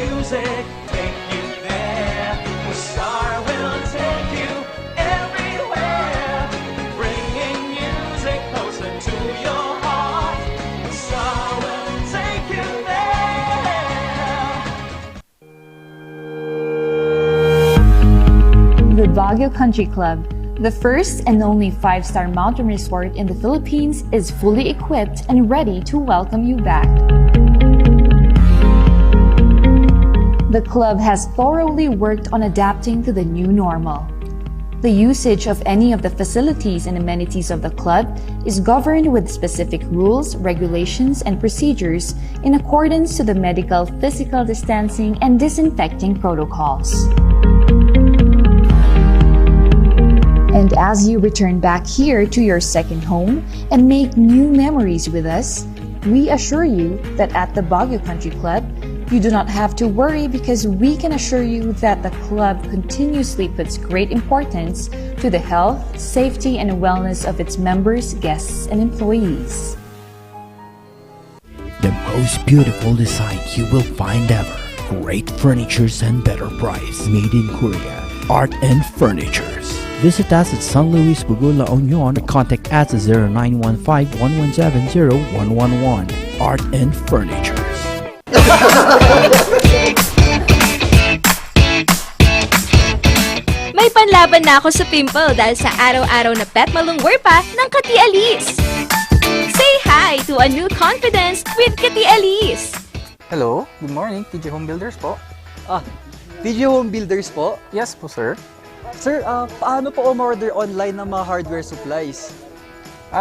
music take you there. The star will take you everywhere, bringing music closer to your heart. The star will take you there. The Baguio Country Club, the first and only 5-star mountain resort in the Philippines, is fully equipped and ready to welcome you back. The club has thoroughly worked on adapting to the new normal. The usage of any of the facilities and amenities of the club is governed with specific rules, regulations, and procedures in accordance to the medical, physical distancing, and disinfecting protocols. And as you return back here to your second home and make new memories with us, we assure you that at the Baguio Country Club, you do not have to worry, because we can assure you that the club continuously puts great importance to the health, safety, and wellness of its members, guests, and employees. The most beautiful design you will find ever. Great furnitures and better price. Made in Korea. Art and Furnitures. Visit us at San Luis, Bugul, La Union, or contact us at 0915-117-0111. Art and Furnitures. May panlaban na ako sa pimple dahil sa araw-araw na pet malungwer pa ng Kati Alice. Say hi to a new confidence with Kati Alice. Hello, good morning, TJ Home Builders po. TJ Home Builders po? Yes po, sir. Sir, paano po umorder online ng mga hardware supplies?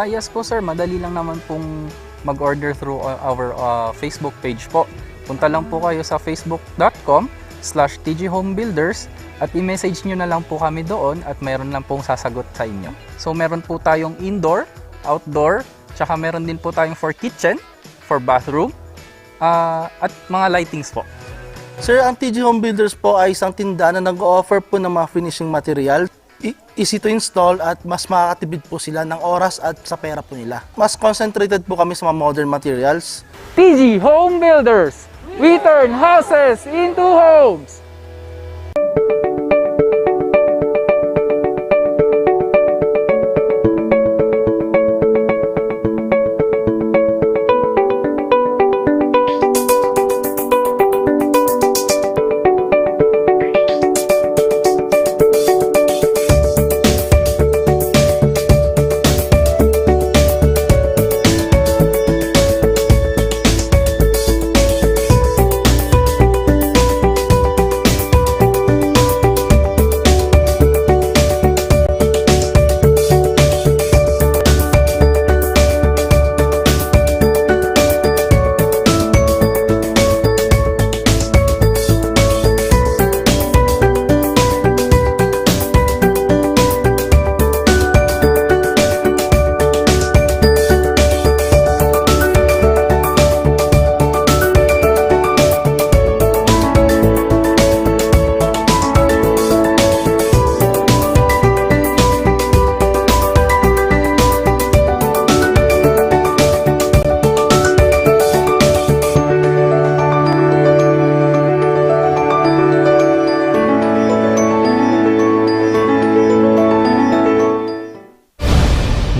Yes po, sir. Madali lang naman pong mag-order through our Facebook page po. Punta lang po kayo sa facebook.com/tghomebuilders at i-message nyo na lang po kami doon at meron lang pong sasagot sa inyo. So meron po tayong indoor, outdoor, tsaka meron din po tayong for kitchen, for bathroom, at mga lightings po. Sir, ang TG Home Builders po ay isang tindahan na nag-o-offer po ng mga finishing material. Easy to install at mas makakatipid po sila ng oras at sa pera po nila. Mas concentrated po kami sa mga modern materials. TG Home Builders! We turn houses into homes!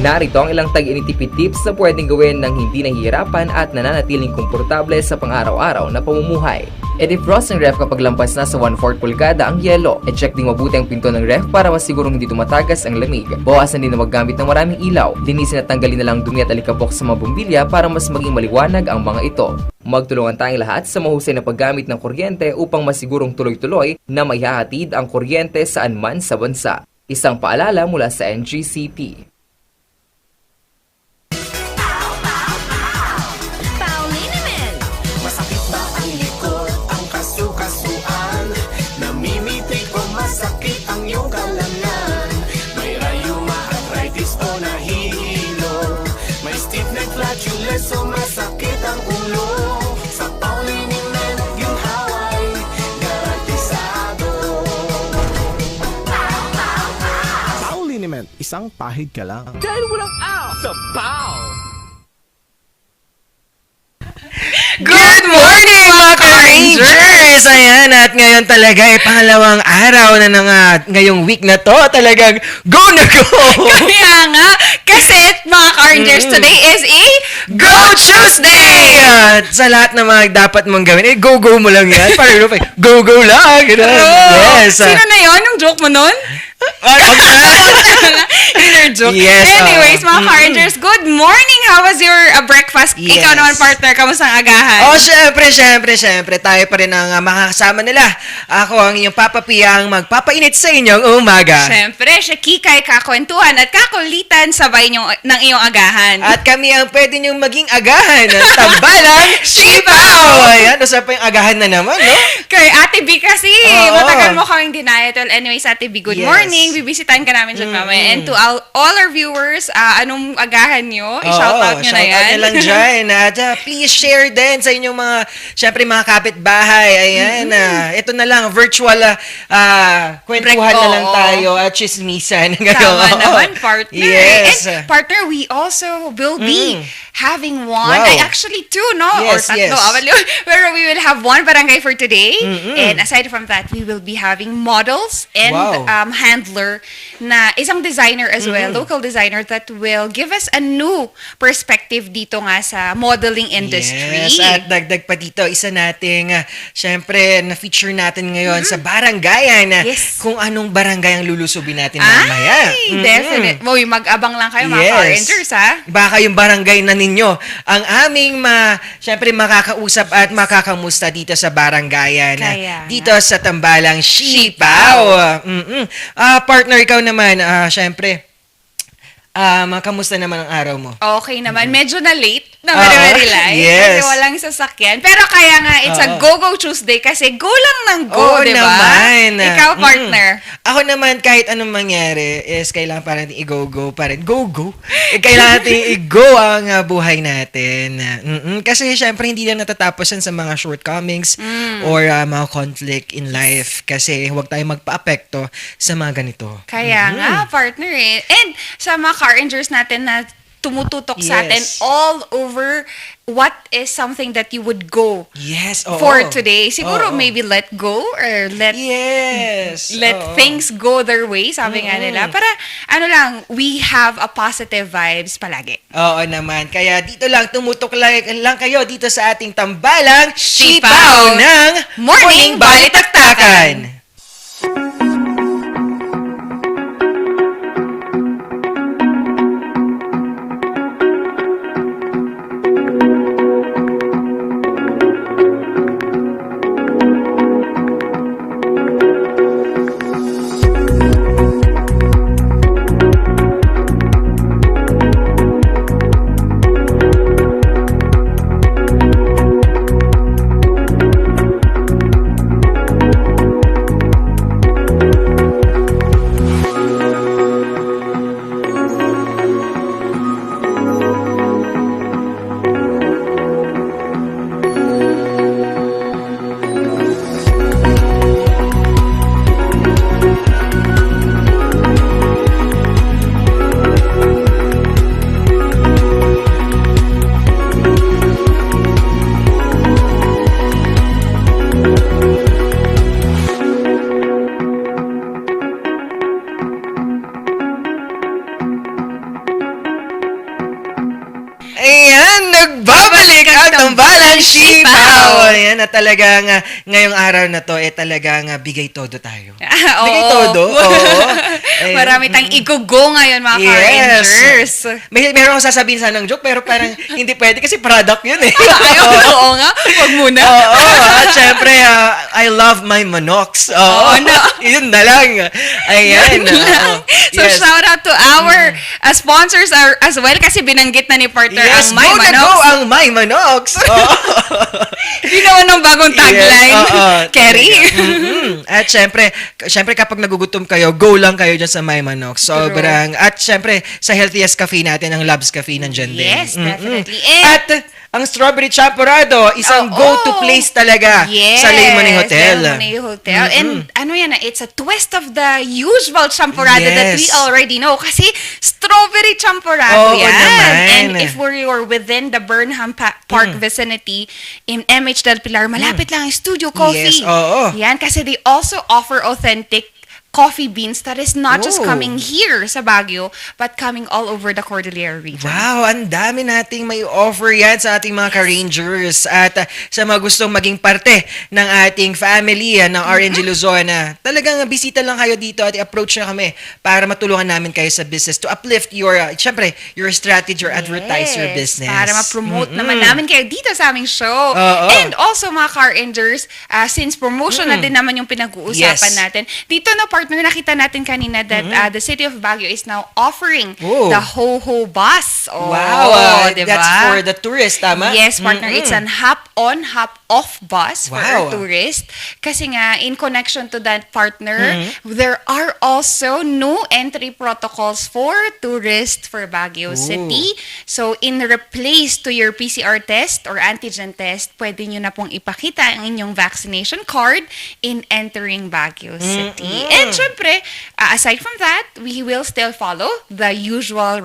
Narito ang ilang tag-initipid tips na pwedeng gawin ng hindi nahihirapan at nananatiling komportable sa pang-araw-araw na pamumuhay. I-defrost ng ref kapag lampas na sa 1/4 pulgada ang yelo. I-check ding mabuti ang pinto ng ref para masigurong hindi tumatagas ang lamig. Bawasan din na maggamit ng maraming ilaw. Linisin at tanggalin na lang dumi at alikabok sa mga bumbilya para mas maging maliwanag ang mga ito. Magtulungan tayong lahat sa mahusay na paggamit ng kuryente upang masigurong tuloy-tuloy na maihahatid ang kuryente saan man sa bansa. Isang paalala mula sa NGCP. So masakit ang ulo sa pauliniment yung haway garantisado. Pauliniment, isang pahid ka lang. Dahil walang out sa pow. Good morning mga ka-Rangers! I At ngayon talaga pangalawang araw na ngayong week na to, talagang go na go! Kaya nga, kasi mga ka-Rangers, today is a Go Tuesday! At sa lahat ng mga dapat mong gawin, go-go mo lang yan. Parang go-go lang. Yes. Sino na yon yung joke mo nun? Inner joke. Yes, Anyways, mga ka-Rangers, good morning! How was your breakfast? Yes. Ikaw naman, partner, kamusta ang agahan? Syempre. Tayo pa rin ang makakasama nila. Ako ang inyong papapiyang magpapainit sa inyong umaga. Siyempre, siya kikay, kakwentuhan at kakulitan sabay ng iyong agahan. At kami ang pwede niyong maging agahan ng tambalang Sipaw! Ayan, nasa pa yung agahan na naman, no? Kay Ate B kasi, Oo. matagal mo kaming dinayat. Well, anyways, Ate B, good Yes. morning. Bibisitan ka namin dyan mamaya. And to all our viewers, anong agahan nyo? I-shoutout nyo na yan. Shoutout nyo lang dyan. At please share din sa inyong mga, syempre mga kapitbahay. Ayan, ito na lang, virtual kwentuhan na lang tayo at chismisan. Tama naman, partner. Yes. And partner, we also will be having one. Wow. Ay, actually two, no? Yes, Or tatlo. yes. Pero we will have one barangay for today. And aside from that, we will be having models and Wow. handler na isang designer as well, local designer that will give us a new perspective dito nga sa modeling industry. Yes, at dagdag pa dito, isa nating, syempre, na-feature natin ngayon sa barangayan. Yes. Kung anong barangay ang lulusubin natin mamaya. Ay, definite. Uy, mag-abang lang kayo, mga Yes. Rangers, ha? Baka yung barangay na ninyo ang aming syempre makakausap at makakamusta dito sa barangayan. Kaya Dito sa Tambalang Sipaw. Partner, ikaw naman, syempre, kamusta naman ang araw mo? Okay naman. Medyo na late na Oo. very light. Yes. Kasi walang sasakyan. Pero kaya nga, it's a go-go Tuesday kasi go lang ng go, Oo di ba? naman. Ikaw, partner. Ako naman, kahit anong mangyari, is kailangan pa rin i-go-go pa rin. Go-go? Kailangan natin i-go ang buhay natin. Kasi syempre, hindi lang natatapos yan sa mga shortcomings or mga conflict in life. Kasi huwag tayo magpa-apekto sa mga ganito. Kaya nga, partner eh. And sa mga car-rangers natin na tumututok sa atin Yes. all over what is something that you would go Yes, oo. for today. Siguro Oo. maybe let go or let Oo. things go their way, sabi nga nila. Para, we have a positive vibes palagi. Oo naman. Kaya dito lang, tumutok lang kayo dito sa ating tambalang Sipaw Sipaw ng Morning Balitaktakan. Ayan, nagbabalik ang tambalang Sipaw. Ayan, na talagang ngayong araw na to, talagang bigay todo tayo. Bigay todo? Oo. Ayan. Marami tayong i-go ngayon, mga car-rangers. Meron akong sasabihin sanang joke, pero parang hindi pwede kasi product yun eh. Oo nga, wag muna. Oo, at syempre, I love my manoks. Oo, yun na lang. Ayan. So, shout out to our sponsors as well kasi binanggit na ni partner Yes, ang My go na Manox. go ang My Manox. Ginawa ng bagong tagline. Kerry. At syempre kapag nagugutom kayo, go lang kayo dyan sa My Manox. Sobrang, at syempre, sa healthiest cafe natin, ang Labs Cafe nandyan din. Yes, definitely. At ang Strawberry Champorado, isang go-to place talaga sa Lemonade Hotel. Lemonade Hotel. And it's a twist of the usual champorado that we already know. Kasi strawberry champorado yan. Naman. And if you're within the Burnham Park vicinity in MH Del Pilar, malapit lang ang Studio Coffee. Yes, Yan, kasi they also offer authentic coffee beans that is not just coming here sa Baguio, but coming all over the Cordillera region. Wow, ang dami nating may offer yan sa ating mga ka-rangers at sa mga gustong maging parte ng ating family ng RNG Luzon. Talagang bisita lang kayo dito at i-approach na kami para matulungan namin kayo sa business to uplift your, syempre, your strategy or advertise your business. Para ma-promote naman namin kayo dito sa aming show. And also mga car-rangers, since promotion na din naman yung pinag-uusapan natin, dito na partner, nakita natin kanina that the city of Baguio is now offering the Ho-Ho bus. Wow, diba? that's for the tourist, tama? Yes, partner. It's an hop-on, hop-off bus for our tourist. Kasi nga, in connection to that partner, there are also no entry protocols for tourists for Baguio City. So, in replace to your PCR test or antigen test, pwede nyo na pong ipakita ang inyong vaccination card in entering Baguio City. And syempre, aside from that, we will still follow the usual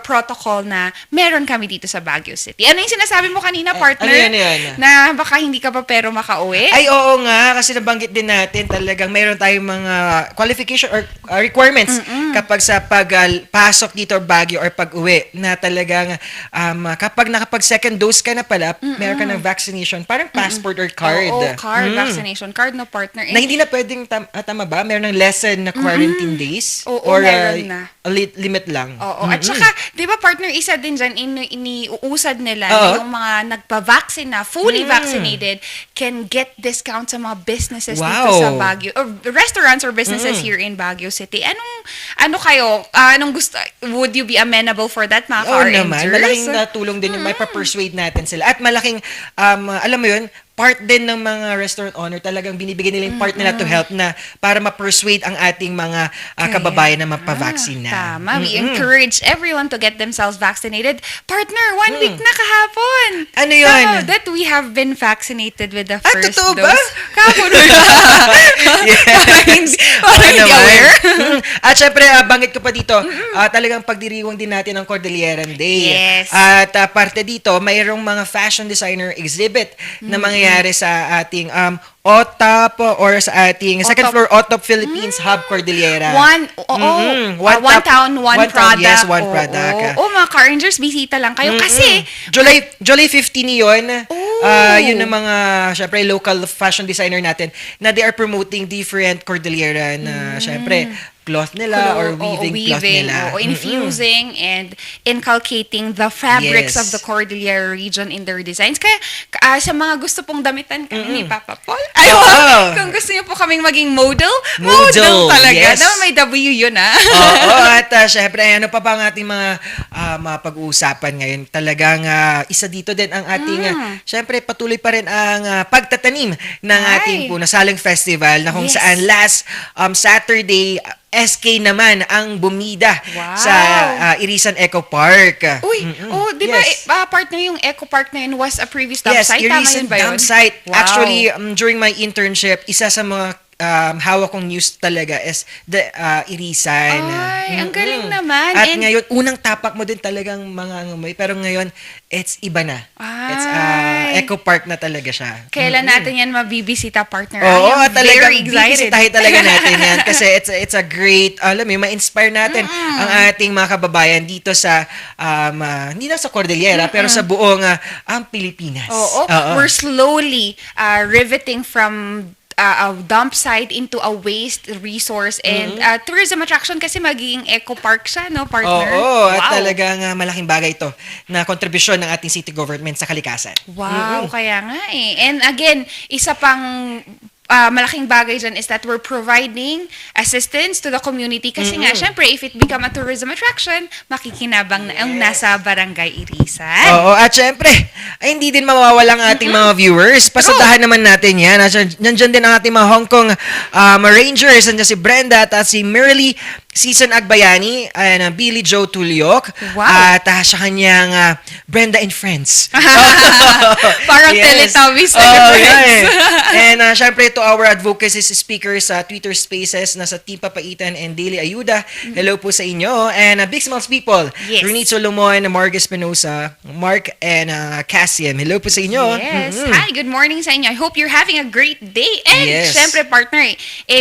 protocol na meron kami dito sa Baguio City. Ano yung sinasabi mo kanina, partner? Ano yan? Na baka hindi ka pa pero makauwi? Ay, oo nga. Kasi nabanggit din natin talagang mayroon tayong mga qualification or requirements kapag sa pagpasok dito or Baguio or pag-uwi na talagang kapag nakapag second dose ka na pala, meron ka ng vaccination, parang passport or card. Card, vaccination card, no, partner. Na hindi na pwedeng, tama ba? Meron ng lessen na quarantine days? Or meron na. Limit lang? Oo. At saka, di ba partner, isa din dyan, iniuusad nila na yung mga nagpa-vaccine na, fully vaccinated, can get discounts sa mga businesses dito sa Baguio, or restaurants or businesses here in Baguio City. Anong gusto, would you be amenable for that, mga car-rangers? Naman. Malaking tulong din yung may pa-persuade natin sila. At malaking, alam mo yun, part din ng mga restaurant owner, talagang binibigyan nila yung part nila to help na para ma-persuade ang ating mga kababayan na mapavaccine na. Tama. We encourage everyone to get themselves vaccinated. Partner, 1 week na kahapon. Ano yun? That we have been vaccinated with the first totoo dose. ba? Kahapon na. Parang hindi aware. At syempre, banggit ko pa dito, talagang pagdiriwang din natin ang Cordilleran Day. Yes. At parte dito, mayroong mga fashion designer exhibit na mangyayari sa ating OTOP or sa ating second floor OTOP Philippines Hub Cordillera. One town, one product. Yes, one product. Mga car-rangers, bisita lang kayo. Kasi, July 15 yun. Yun ang mga, syempre, local fashion designer natin na they are promoting different Cordillera na, syempre, cloth nila or weaving cloth nila. Infusing and inculcating the fabrics of the Cordillera region in their designs. Kaya sa mga gusto pong damitan kami ni Papa Paul, kung gusto niyo po kaming maging model talaga. Yes. May W yun at syempre, ano pa ang ating mga mapag-uusapan ngayon? Talagang isa dito din ang ating, syempre, patuloy pa rin ang pagtatanim ng ating nasaling festival na kung saan last Saturday, SK naman ang bumida sa Irisan Eco Park. Di ba partner yung Eco Park na yun was a previous dump site? Yes, Irisan dump site. Wow. Actually, during my internship, isa sa mga hawak kong news talaga is the Irisan. Ang galing naman. At ngayon, unang tapak mo din talagang mga ngamoy. Pero ngayon, it's iba na. It's Eco Park na talaga siya. Kailan natin yan mabibisita, partner? Talagang bibisitahin talaga natin yan. Kasi it's a great, alam mo, ma-inspire natin ang ating mga kababayan dito sa, hindi na sa Cordillera, pero sa buong ang Pilipinas. We're slowly riveting from a dump site into a waste resource and tourism attraction kasi magiging eco park siya, no, partner? At talagang malaking bagay ito na kontribusyon ng ating city government sa kalikasan. Wow, kaya nga And again, isa pang malaking bagay dyan is that we're providing assistance to the community kasi nga, syempre, if it become a tourism attraction, makikinabang na ang nasa Barangay Irisan. At syempre, hindi din mawawala ang ating mga viewers. Pasadahan naman natin yan. Nandiyan din ang ating mga Hong Kong Rangers. Nandiyan si Brenda at si Merly Season Agbayani, Billy Joe Tulyok, Wow. at sa kanyang Brenda and Friends. Parang Teletubbies na friends. And syempre to our advocacy speakers sa Twitter Spaces na sa Team Papaitan and Daily Ayuda, hello po sa inyo. And Big Smiles people, Yes. Renee Solomon, Marg Espinosa, Mark, and Cassian, hello po sa inyo. Yes. Hi, good morning sa inyo. I hope you're having a great day. And Yes. syempre, partner,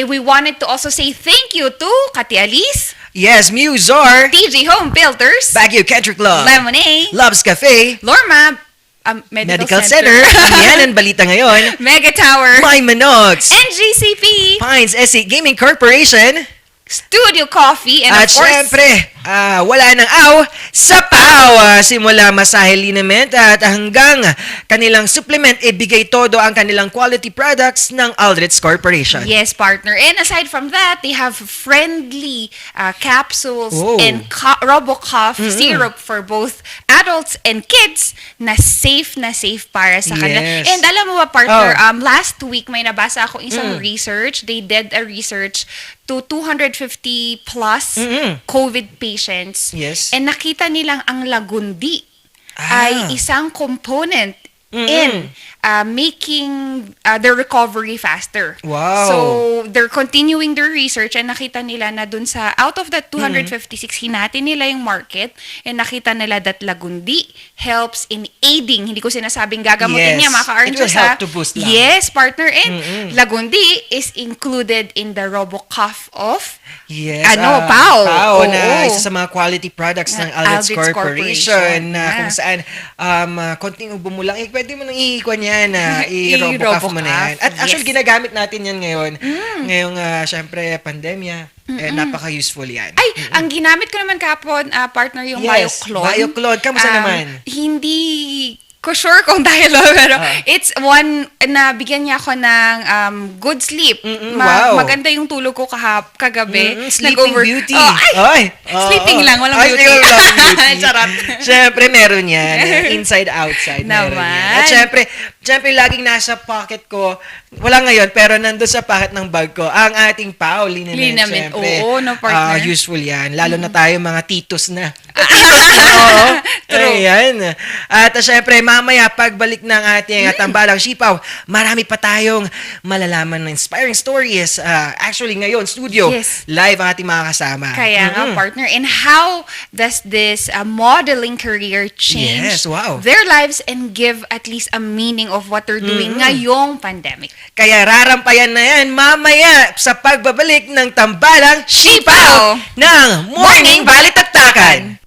we wanted to also say thank you to Kati Alice, Yes, Musor, TG Home Filters, Baguio Country Club, Lemonade, Loves Cafe, Lorma, Medical Center, Yan ang balita ngayon, Mega Tower, My Manogs, NGCP, Pines SC Gaming Corporation, Studio Coffee, and at of course, syempre, wala nang aw sa PAW. Simula masahe liniment at hanggang kanilang supplement, ibigay todo ang kanilang quality products ng Aldrich Corporation. yes, partner. And aside from that, they have friendly capsules and RoboCough syrup for both adults and kids na safe para sa kanila. Yes. And alam mo ba, partner, last week may nabasa ako isang research. They did a research to 250 plus COVID patients. Yes. And nakita nilang ang lagundi ay isang component in making their recovery faster. Wow. So, they're continuing their research and nakita nila na dun sa, out of the 256, hinati nila yung market and nakita nila that lagundi helps in aiding. Hindi ko sinasabing gagamutin Yes. niya, maka-earn It will siya help sa... to boost lang. Yes, partner. And lagundi is included in the RoboCough of Yes. PAW. PAW na Oo. isa sa mga quality products ng Aldrich Aldrich Corporation na Yeah. kung saan konting ubo mo lang, pwede mo nang iikwan yan, i-RoboCough mo na yan. At actually, Yes. ginagamit natin yan ngayon. Ngayong, syempre, pandemya. Napaka-useful yan. Ay, ang ginamit ko naman kapon, partner, yung Yes, BioClone. BioClone. Kamusta naman? Hindi ko sure kung dialogue, pero it's one na bigyan niya ako ng good sleep. Wow. Maganda yung tulog ko kagabi. Sleeping Beauty. Oh, ay, sleeping lang, walang beauty. beauty. Charot. Siyempre, meron yan. Inside, outside. Meron Naman. yan. At siyempre, laging nasa pocket ko. Wala ngayon, pero nandun sa pocket ng bag ko, ang ating PAW, liniment. Siyempre, Oo, no, partner. useful yan. Lalo na tayo, mga titos na. True. Ayan. At siyempre, mamaya, pagbalik ng ating tambalang sipaw, marami pa tayong malalaman ng inspiring stories. Actually, ngayon, studio, Yes. live ang ating mga kasama. Kaya nga, partner. And how does this modeling career change Yes, wow. their lives and give at least a meaning of what they're doing ngayong pandemic? Kaya rarampayan na yan mamaya sa pagbabalik ng tambalang sipaw ng Morning Balitaktakan.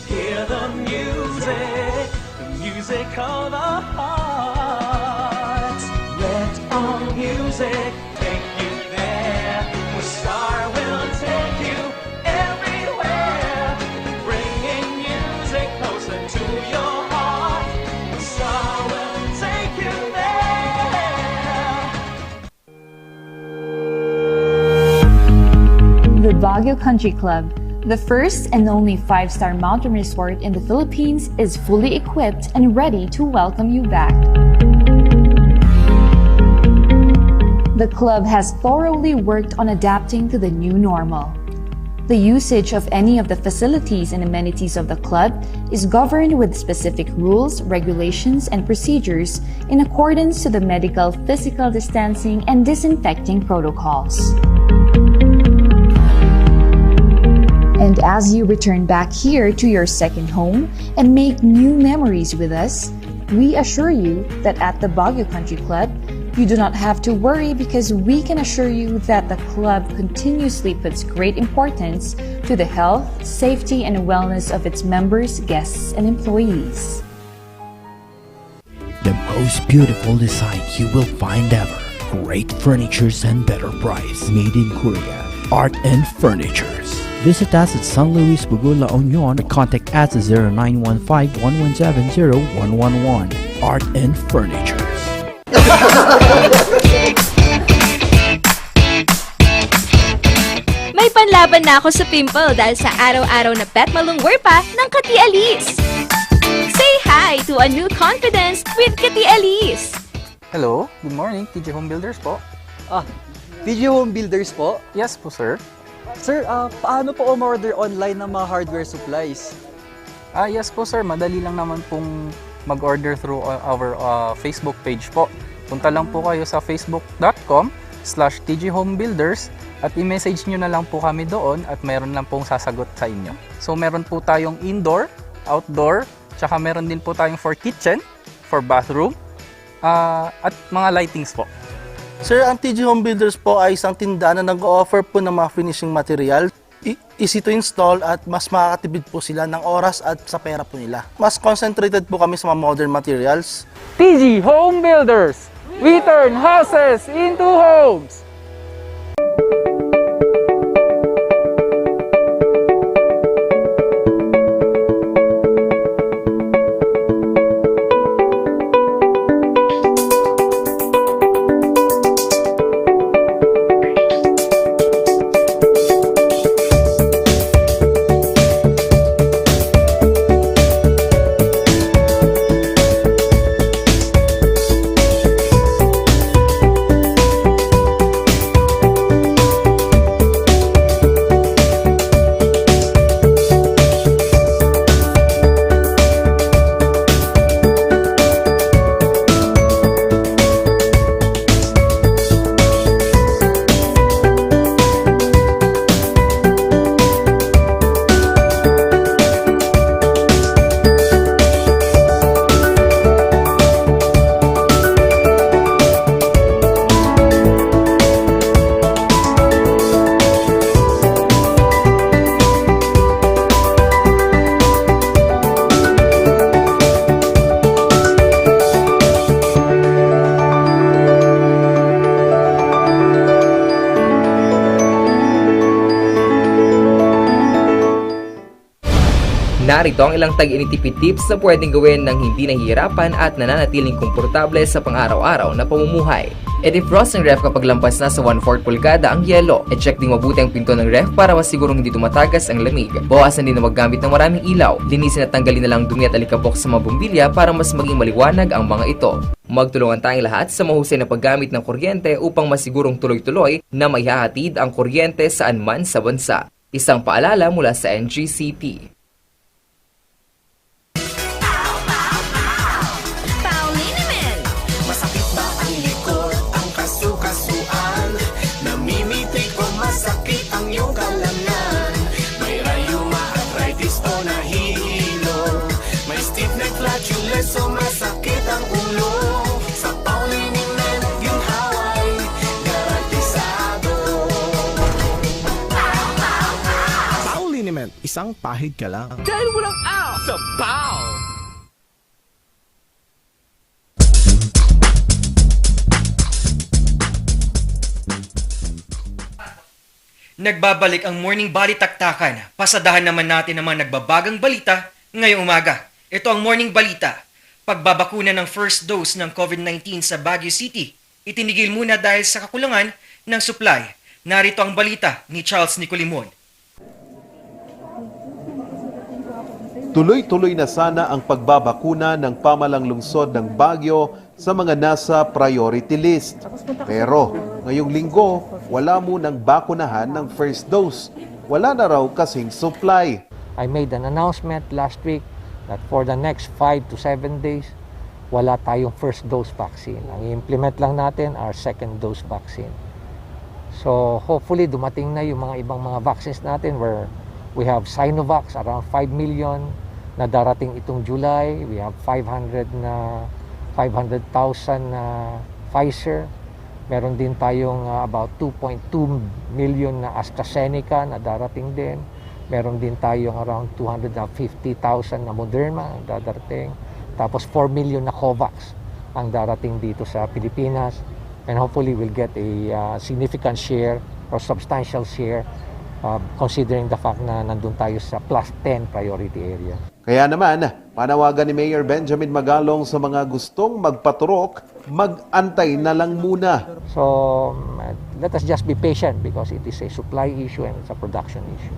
Hear the music of the heart. Let all music take you there, where star will take you everywhere, bringing music closer to your heart. Star will take you there. The Baguio Country Club, the first and only 5-star mountain resort in the Philippines, is fully equipped and ready to welcome you back. The club has thoroughly worked on adapting to the new normal. The usage of any of the facilities and amenities of the club is governed with specific rules, regulations, and procedures in accordance to the medical, physical distancing, and disinfecting protocols. And as you return back here to your second home and make new memories with us, we assure you that at the Baguio Country Club, you do not have to worry because we can assure you that the club continuously puts great importance to the health, safety, and wellness of its members, guests, and employees. The most beautiful design you will find ever. Great furnitures and better price. Made in Korea. Art and Furnitures. Visit us at San Luis Bugo, La Union. Contact us at 0915-117-0111. Art and Furnitures. May panlaban na ako sa pimple dahil sa araw-araw na pet malungwer pa ng Kati Alice. Say hi to a new confidence with Kati Alice. Hello, good morning, TJ Home Builders po. TG Home Builders po? Yes po, sir. Sir, paano po umorder online ng mga hardware supplies? Yes po, sir. Madali lang naman pong mag-order through our Facebook page po. Punta lang po kayo sa facebook.com/tghomebuilders at i-message nyo na lang po kami doon at meron lang pong sasagot sa inyo. So meron po tayong indoor, outdoor, tsaka meron din po tayong for kitchen, for bathroom, at mga lightings po. Sir, ang TG Home Builders po ay isang tindahan na nag-offer po ng mga finishing material. Easy to install at mas makakatipid po sila ng oras at sa pera po nila. Mas concentrated po kami sa mga modern materials. TG Home Builders, we turn houses into homes! Narito ang ilang tag-initipid tips na pwedeng gawin ng hindi nahihirapan at nananatiling komportable sa pang-araw-araw na pamumuhay. I-defrost ng ref kapag lampas na sa 1/4 pulgada ang yelo. I-check ding mabuti ang pinto ng ref para masigurong hindi tumatagas ang lamig. Bawasan din na maggamit ng maraming ilaw. Linisin at tanggalin na lang dumi at alikabok sa mga bumbilya para mas maging maliwanag ang mga ito. Magtulungan tayong lahat sa mahusay na paggamit ng kuryente upang masigurong tuloy-tuloy na maihahatid ang kuryente saan man sa bansa. Isang paalala mula sa NGCP. So masakit ang ulo sa Pauliniment yung haway garantisado. Pauliniment, isang pahid ka lang. Dahil walang out sa Pau! Nagbabalik ang morning Balitaktakan. Pasadahan naman natin ang mga nagbabagang balita ngayong umaga. Ito ang morning balita. Pagbabakuna ng first dose ng COVID-19 sa Baguio City, itinigil muna dahil sa kakulangan ng supply. Narito ang balita ni Charles Nicolimon. Tuloy-tuloy na sana ang pagbabakuna ng pamalang lungsod ng Baguio sa mga nasa priority list. Pero ngayong linggo, wala munang bakunahan ng first dose. Wala na raw kasing supply. I made an announcement last week that for the next 5 to 7 days, wala tayong first dose vaccine. Ang i-implement lang natin are second dose vaccine. So hopefully dumating na yung mga ibang mga vaccines natin where we have Sinovac around 5 million na darating itong July. We have 500,000 na Pfizer. Meron din tayong about 2.2 million na AstraZeneca na darating din. Meron din tayong around 250,000 na Moderna ang darating. Tapos 4 million na COVAX ang darating dito sa Pilipinas. And hopefully we'll get a significant share or substantial share considering the fact na nandun tayo sa plus 10 priority area. Kaya naman, panawagan ni Mayor Benjamin Magalong sa mga gustong magpaturok, mag-antay na lang muna. So let us just be patient because it is a supply issue and it's a production issue.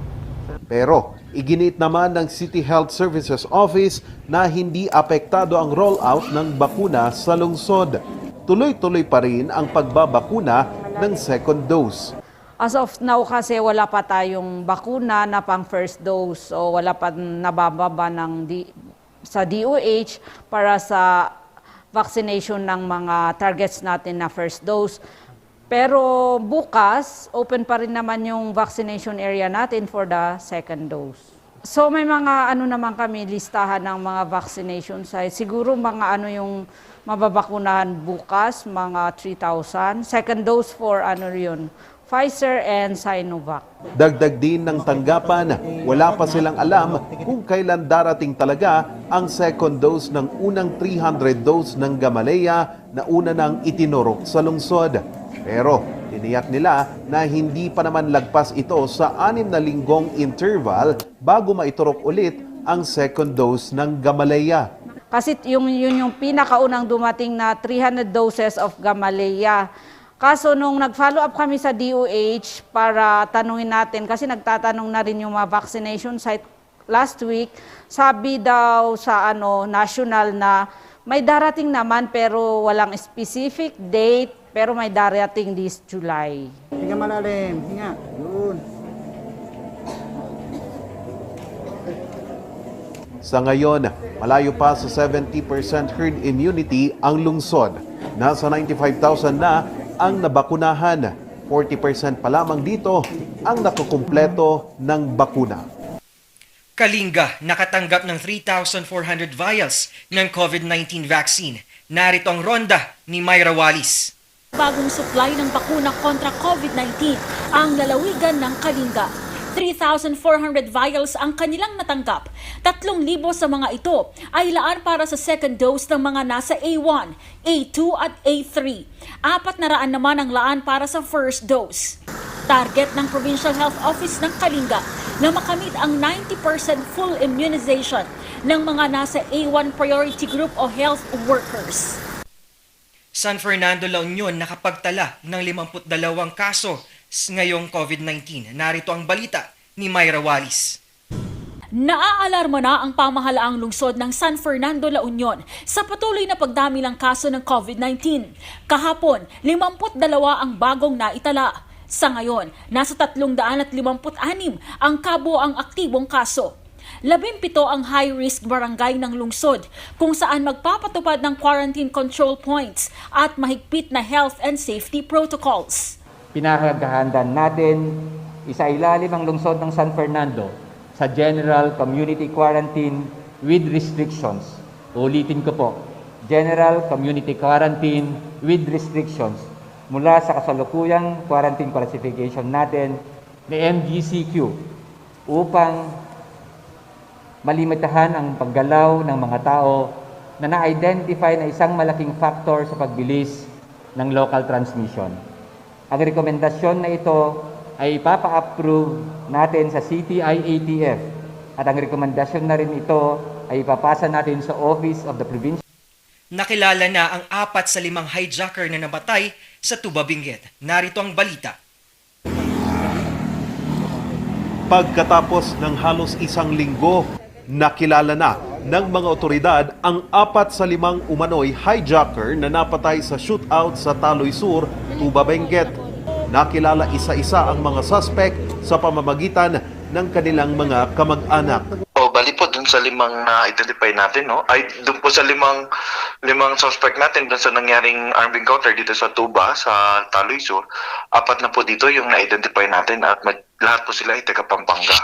Pero iginit naman ng City Health Services Office na hindi apektado ang rollout ng bakuna sa lungsod. tuloy-tuloy pa rin ang pagbabakuna ng second dose. As of now kasi wala pa tayong bakuna na pang first dose o wala pa nabababa sa DOH para sa vaccination ng mga targets natin na first dose. Pero bukas, open pa rin naman yung vaccination area natin for the second dose. So may mga naman kami listahan ng mga vaccination sites. Siguro mga yung mababakunahan bukas, mga 3,000. Second dose for yun, Pfizer and Sinovac. Dagdag din ng tanggapan, wala pa silang alam kung kailan darating talaga ang second dose ng unang 300 dose ng Gamaleya na una nang itinurok sa lungsod. Pero tiniyak nila na hindi pa naman lagpas ito sa 6 na linggong interval bago maiturok ulit ang second dose ng Gamaleya. Kasi yun yung pinakaunang dumating na 300 doses of Gamaleya. Kaso nung nag-follow up kami sa DOH para tanungin natin, kasi nagtatanong na rin yung mga vaccination site last week, sabi daw sa national na may darating naman pero walang specific date, pero may darating this July. Hinga malalim, hinga. Yun. Sa ngayon, malayo pa sa 70% herd immunity ang lungsod. Nasa 95,000 na ang nabakunahan. 40% pa lamang dito ang nakukumpleto ng bakuna. Kalinga nakatanggap ng 3,400 vials ng COVID-19 vaccine. Narito ang ronda ni Myra Wallis. Bagong supply ng bakuna kontra COVID-19 ang lalawigan ng Kalinga. 3,400 vials ang kanilang natanggap. 3,000 sa mga ito ay laan para sa second dose ng mga nasa A1, A2 at A3. 400 naman ang laan para sa first dose. Target ng Provincial Health Office ng Kalinga na makamit ang 90% full immunization ng mga nasa A1 priority group o health workers. San Fernando, La Union nakapagtala ng 52 kaso ngayong COVID-19. Narito ang balita ni Myra Wallis. Naaalarma na ang pamahalaang lungsod ng San Fernando, La Union sa patuloy na pagdami ng kaso ng COVID-19. Kahapon, 52 ang bagong naitala. Sa ngayon, nasa 356 ang kabuoang aktibong kaso. 17 ang high-risk barangay ng lungsod kung saan magpapatupad ng quarantine control points at mahigpit na health and safety protocols. Pinahagahandan natin isailalim ang lungsod ng San Fernando sa General Community Quarantine with restrictions. Ulitin ko po, General Community Quarantine with restrictions mula sa kasalukuyang quarantine classification natin ni MGCQ upang malimitahan ang paggalaw ng mga tao na na-identify na isang malaking factor sa pagbilis ng local transmission. Ang rekomendasyon na ito ay ipapa-approve natin sa CTI-ATF at ang rekomendasyon na rin ito ay ipapasa natin sa Office of the Provincial. Nakilala na ang 4 sa 5 hijacker na namatay sa Tuba Benguet. Narito ang balita. Pagkatapos ng halos isang linggo, nakilala na ng mga otoridad ang 4 sa 5 umano'y hijacker na napatay sa shootout sa Taloy Sur, Tuba Benguet. Nakilala isa-isa ang mga suspect sa pamamagitan ng kanilang mga kamag-anak. Bali po dun sa 5 na-identify natin, no? Ay dun po sa 5 suspect natin dun sa nangyaring armed encounter dito sa Tuba, sa Taloy Sur. 4 na po dito yung na-identify natin at lahat po sila ay taga Pampanga.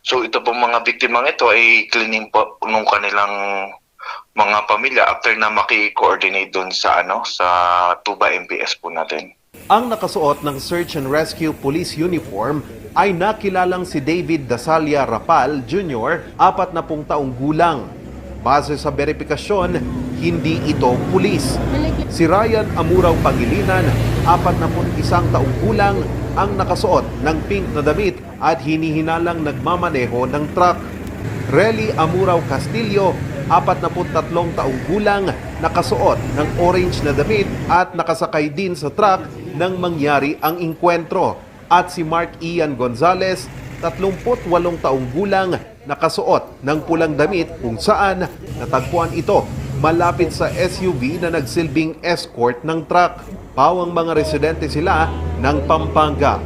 So ito po mga biktimang ito ay cleaning po nung kanilang mga pamilya after na maki-coordinate dun sa sa Tuba MPS po natin. Ang nakasuot ng Search and Rescue Police uniform ay nakilalang si David Dasalia Rapal Jr., 40 taong gulang. Base sa verifikasyon, hindi ito pulis. Si Ryan Amuraw Pangilinan, 41 taong gulang, ang nakasuot ng pink na damit at hinihinalang nagmamaneho ng truck. Relly Amuraw Castillo, 43 taong gulang, nakasuot ng orange na damit at nakasakay din sa truck nang mangyari ang inkwentro. At si Mark Ian Gonzalez, 38 taong gulang, nakasuot ng pulang damit kung saan natagpuan ito malapit sa SUV na nagsilbing escort ng truck. Pawang mga residente sila ng Pampanga.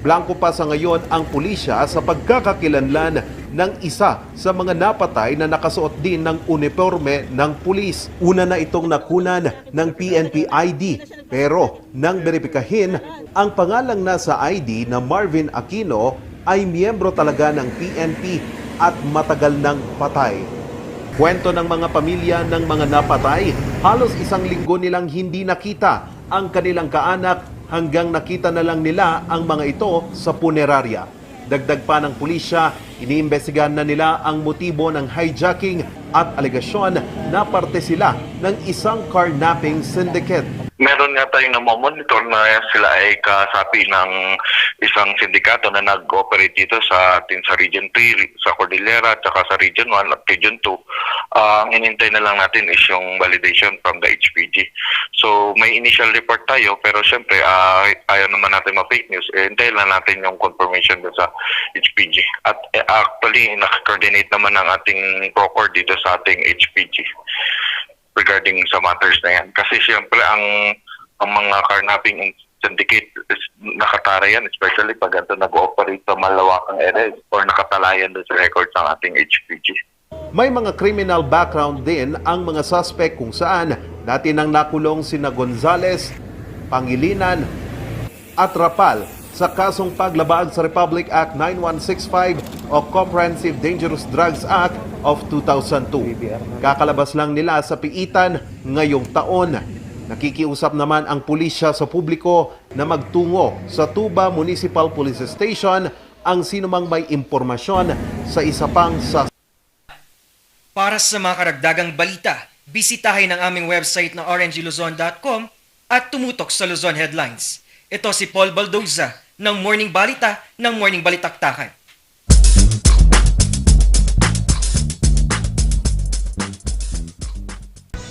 Blanco pa sa ngayon ang pulisya sa pagkakakilanlan ng isa sa mga napatay na nakasuot din ng uniforme ng pulis. Una na itong nakunan ng PNP ID pero nang beripikahin ang pangalang nasa ID na Marvin Aquino ay miyembro talaga ng PNP at matagal nang patay. Kwento ng mga pamilya ng mga napatay, halos 1 linggo nilang hindi nakita ang kanilang kaanak hanggang nakita na lang nila ang mga ito sa punerarya. Dagdag pa ng pulisya, iniimbestigahan na nila ang motibo ng hijacking at alegasyon na parte sila ng isang carnapping syndicate. Meron nga tayong namomonitor na sila ay kasapi ng isang sindikato na nag-operate dito sa atin sa Region 3, sa Cordillera, at saka sa Region 1 at Region 2. Ang inintay na lang natin is yung validation from the HPG. So may initial report tayo pero syempre ayaw naman natin ma-fake news. Hintayin lang natin yung confirmation sa HPG. At actually, naka-coordinate naman ang ating procure dito sa ating HPG regarding sa matters na yan. Kasi siyempre ang mga carnapping syndicate is nakatara yan, especially pag ito nag-ooperate sa malawakang areas or nakatalayan doon sa records ng ating HPG. May mga criminal background din ang mga suspect kung saan dati nang nakulong sina Gonzales, Pangilinan at Rapal sa kasong paglabag sa Republic Act 9165 o Comprehensive Dangerous Drugs Act of 2002. Kakalabas lang nila sa piitan ngayong taon. Nakikiusap naman ang pulisya sa publiko na magtungo sa Tuba Municipal Police Station ang sinumang may impormasyon sa isa pang Para sa mga karagdagang balita, bisitahin ang aming website na rngluzon.com at tumutok sa Luzon Headlines. Ito si Paul Baldoza ng Morning Balita ng Morning Balitaktakan.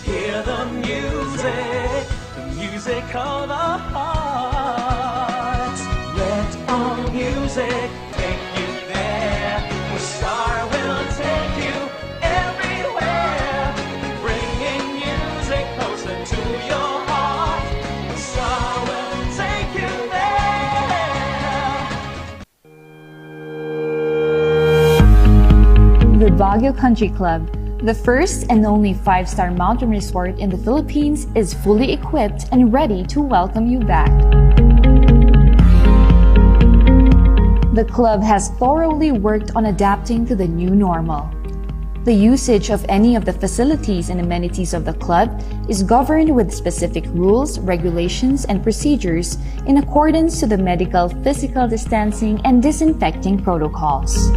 Hear the music of the heart. Let all music take you there. The star will take you everywhere, bringing music closer to your heart. The star will take you there. The Baguio Country Club, the first and only 5-star mountain resort in the Philippines, is fully equipped and ready to welcome you back. The club has thoroughly worked on adapting to the new normal. The usage of any of the facilities and amenities of the club is governed with specific rules, regulations, and procedures in accordance to the medical, physical distancing, and disinfecting protocols.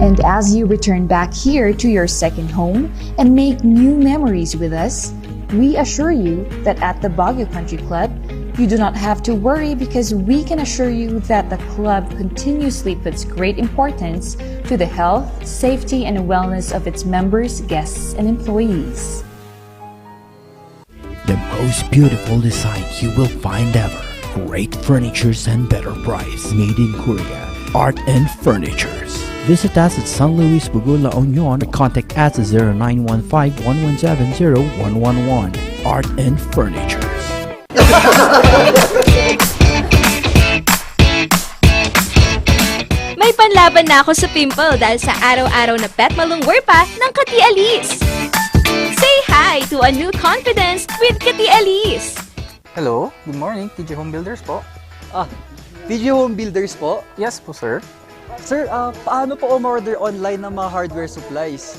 And as you return back here to your second home and make new memories with us, we assure you that at the Baguio Country Club, you do not have to worry because we can assure you that the club continuously puts great importance to the health, safety, and wellness of its members, guests, and employees. The most beautiful design you will find ever. Great furnitures and better price. Made in Korea. Art and Furnitures. Visit us at San Luis Bugo, La Union. Contact us at 0915-1170-111. Art and Furnitures. May panlaban na ako sa pimple dahil sa araw-araw na pet malungwer pa ng Kati Alice. Say hi to a new confidence with Kati Alice. Hello, good morning, TJ Home Builders po. TJ Home Builders po? Yes po, sir. Sir, paano po umorder online ng mga hardware supplies?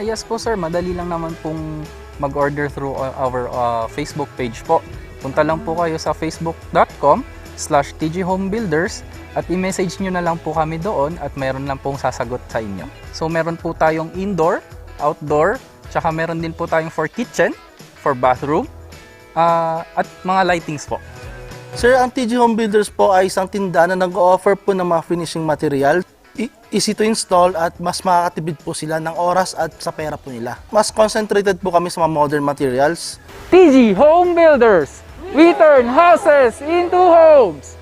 Yes po, sir. Madali lang naman pong mag-order through our Facebook page po. Punta lang po kayo sa facebook.com/tjhomebuilders at i-message nyo na lang po kami doon at meron lang pong sasagot sa inyo. So meron po tayong indoor, outdoor, tsaka meron din po tayong for kitchen, for bathroom, at mga lightings po. Sir, ang TJ Home Builders po ay isang tindahan na nag-offer po ng mga finishing material. Easy to install at mas makakatipid po sila ng oras at sa pera po nila. Mas concentrated po kami sa mga modern materials. TJ Home Builders! We turn houses into homes!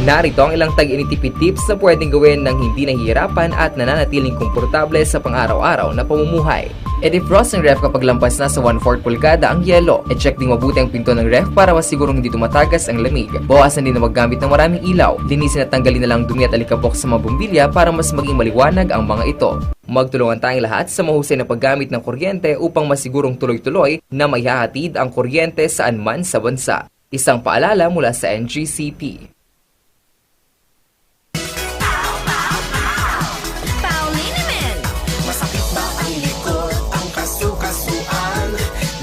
Narito ang ilang tag-initipid tips na pwedeng gawin ng hindi nahihirapan at nananatiling komportable sa pang-araw-araw na pamumuhay. I-defrost ng ref kapag lampas na sa 1/4 pulgada ang yelo. I-check din mabuti ang pinto ng ref para masigurong hindi tumatagas ang lamig. Bawasan din na maggamit ng maraming ilaw. Linisin at tanggalin na lang dumi at alikabok sa mga bumbilya para mas maging maliwanag ang mga ito. Magtulungan tayong lahat sa mahusay na paggamit ng kuryente upang masigurong tuloy-tuloy na maihahatid ang kuryente saan man sa bansa. Isang paalala mula sa NGCP. Masakit ba ang likod, ang kasu-kasuan?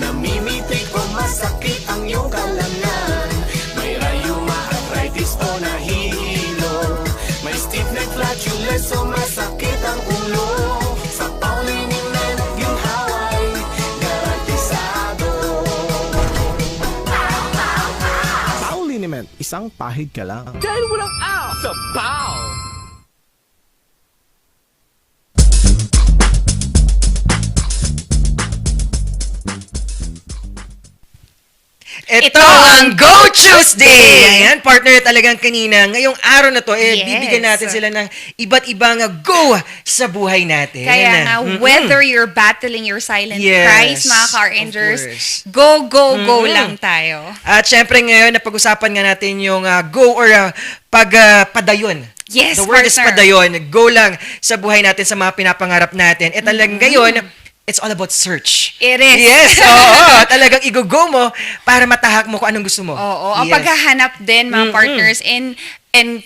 Namimitik o masakit ang iyong kalamnan? May rayuma, arthritis o nahihilo? May stiff neck, flatulence o masakit ang ulo? Sa Pauliniment, ginhaway, garantisado. Pauliniment, isang pahid ka lang. Dahil walang out sa Pau! Ito ang Go Tuesday! Ayan, partner talagang kanina. Ngayong araw na to, bibigyan natin sila ng iba't ibang go sa buhay natin. Kaya nga, whether you're battling your silent cries, mga car rangers, go lang tayo. At syempre ngayon, napag-usapan nga natin yung go or padayon. Yes, The word is partner. padayon. Go lang sa buhay natin, sa mga pinapangarap natin. At talagang ngayon, it's all about search. It is. Yes, oo. Talagang i-go mo para matahak mo kung anong gusto mo. Oo, ang paghahanap din, mga partners, in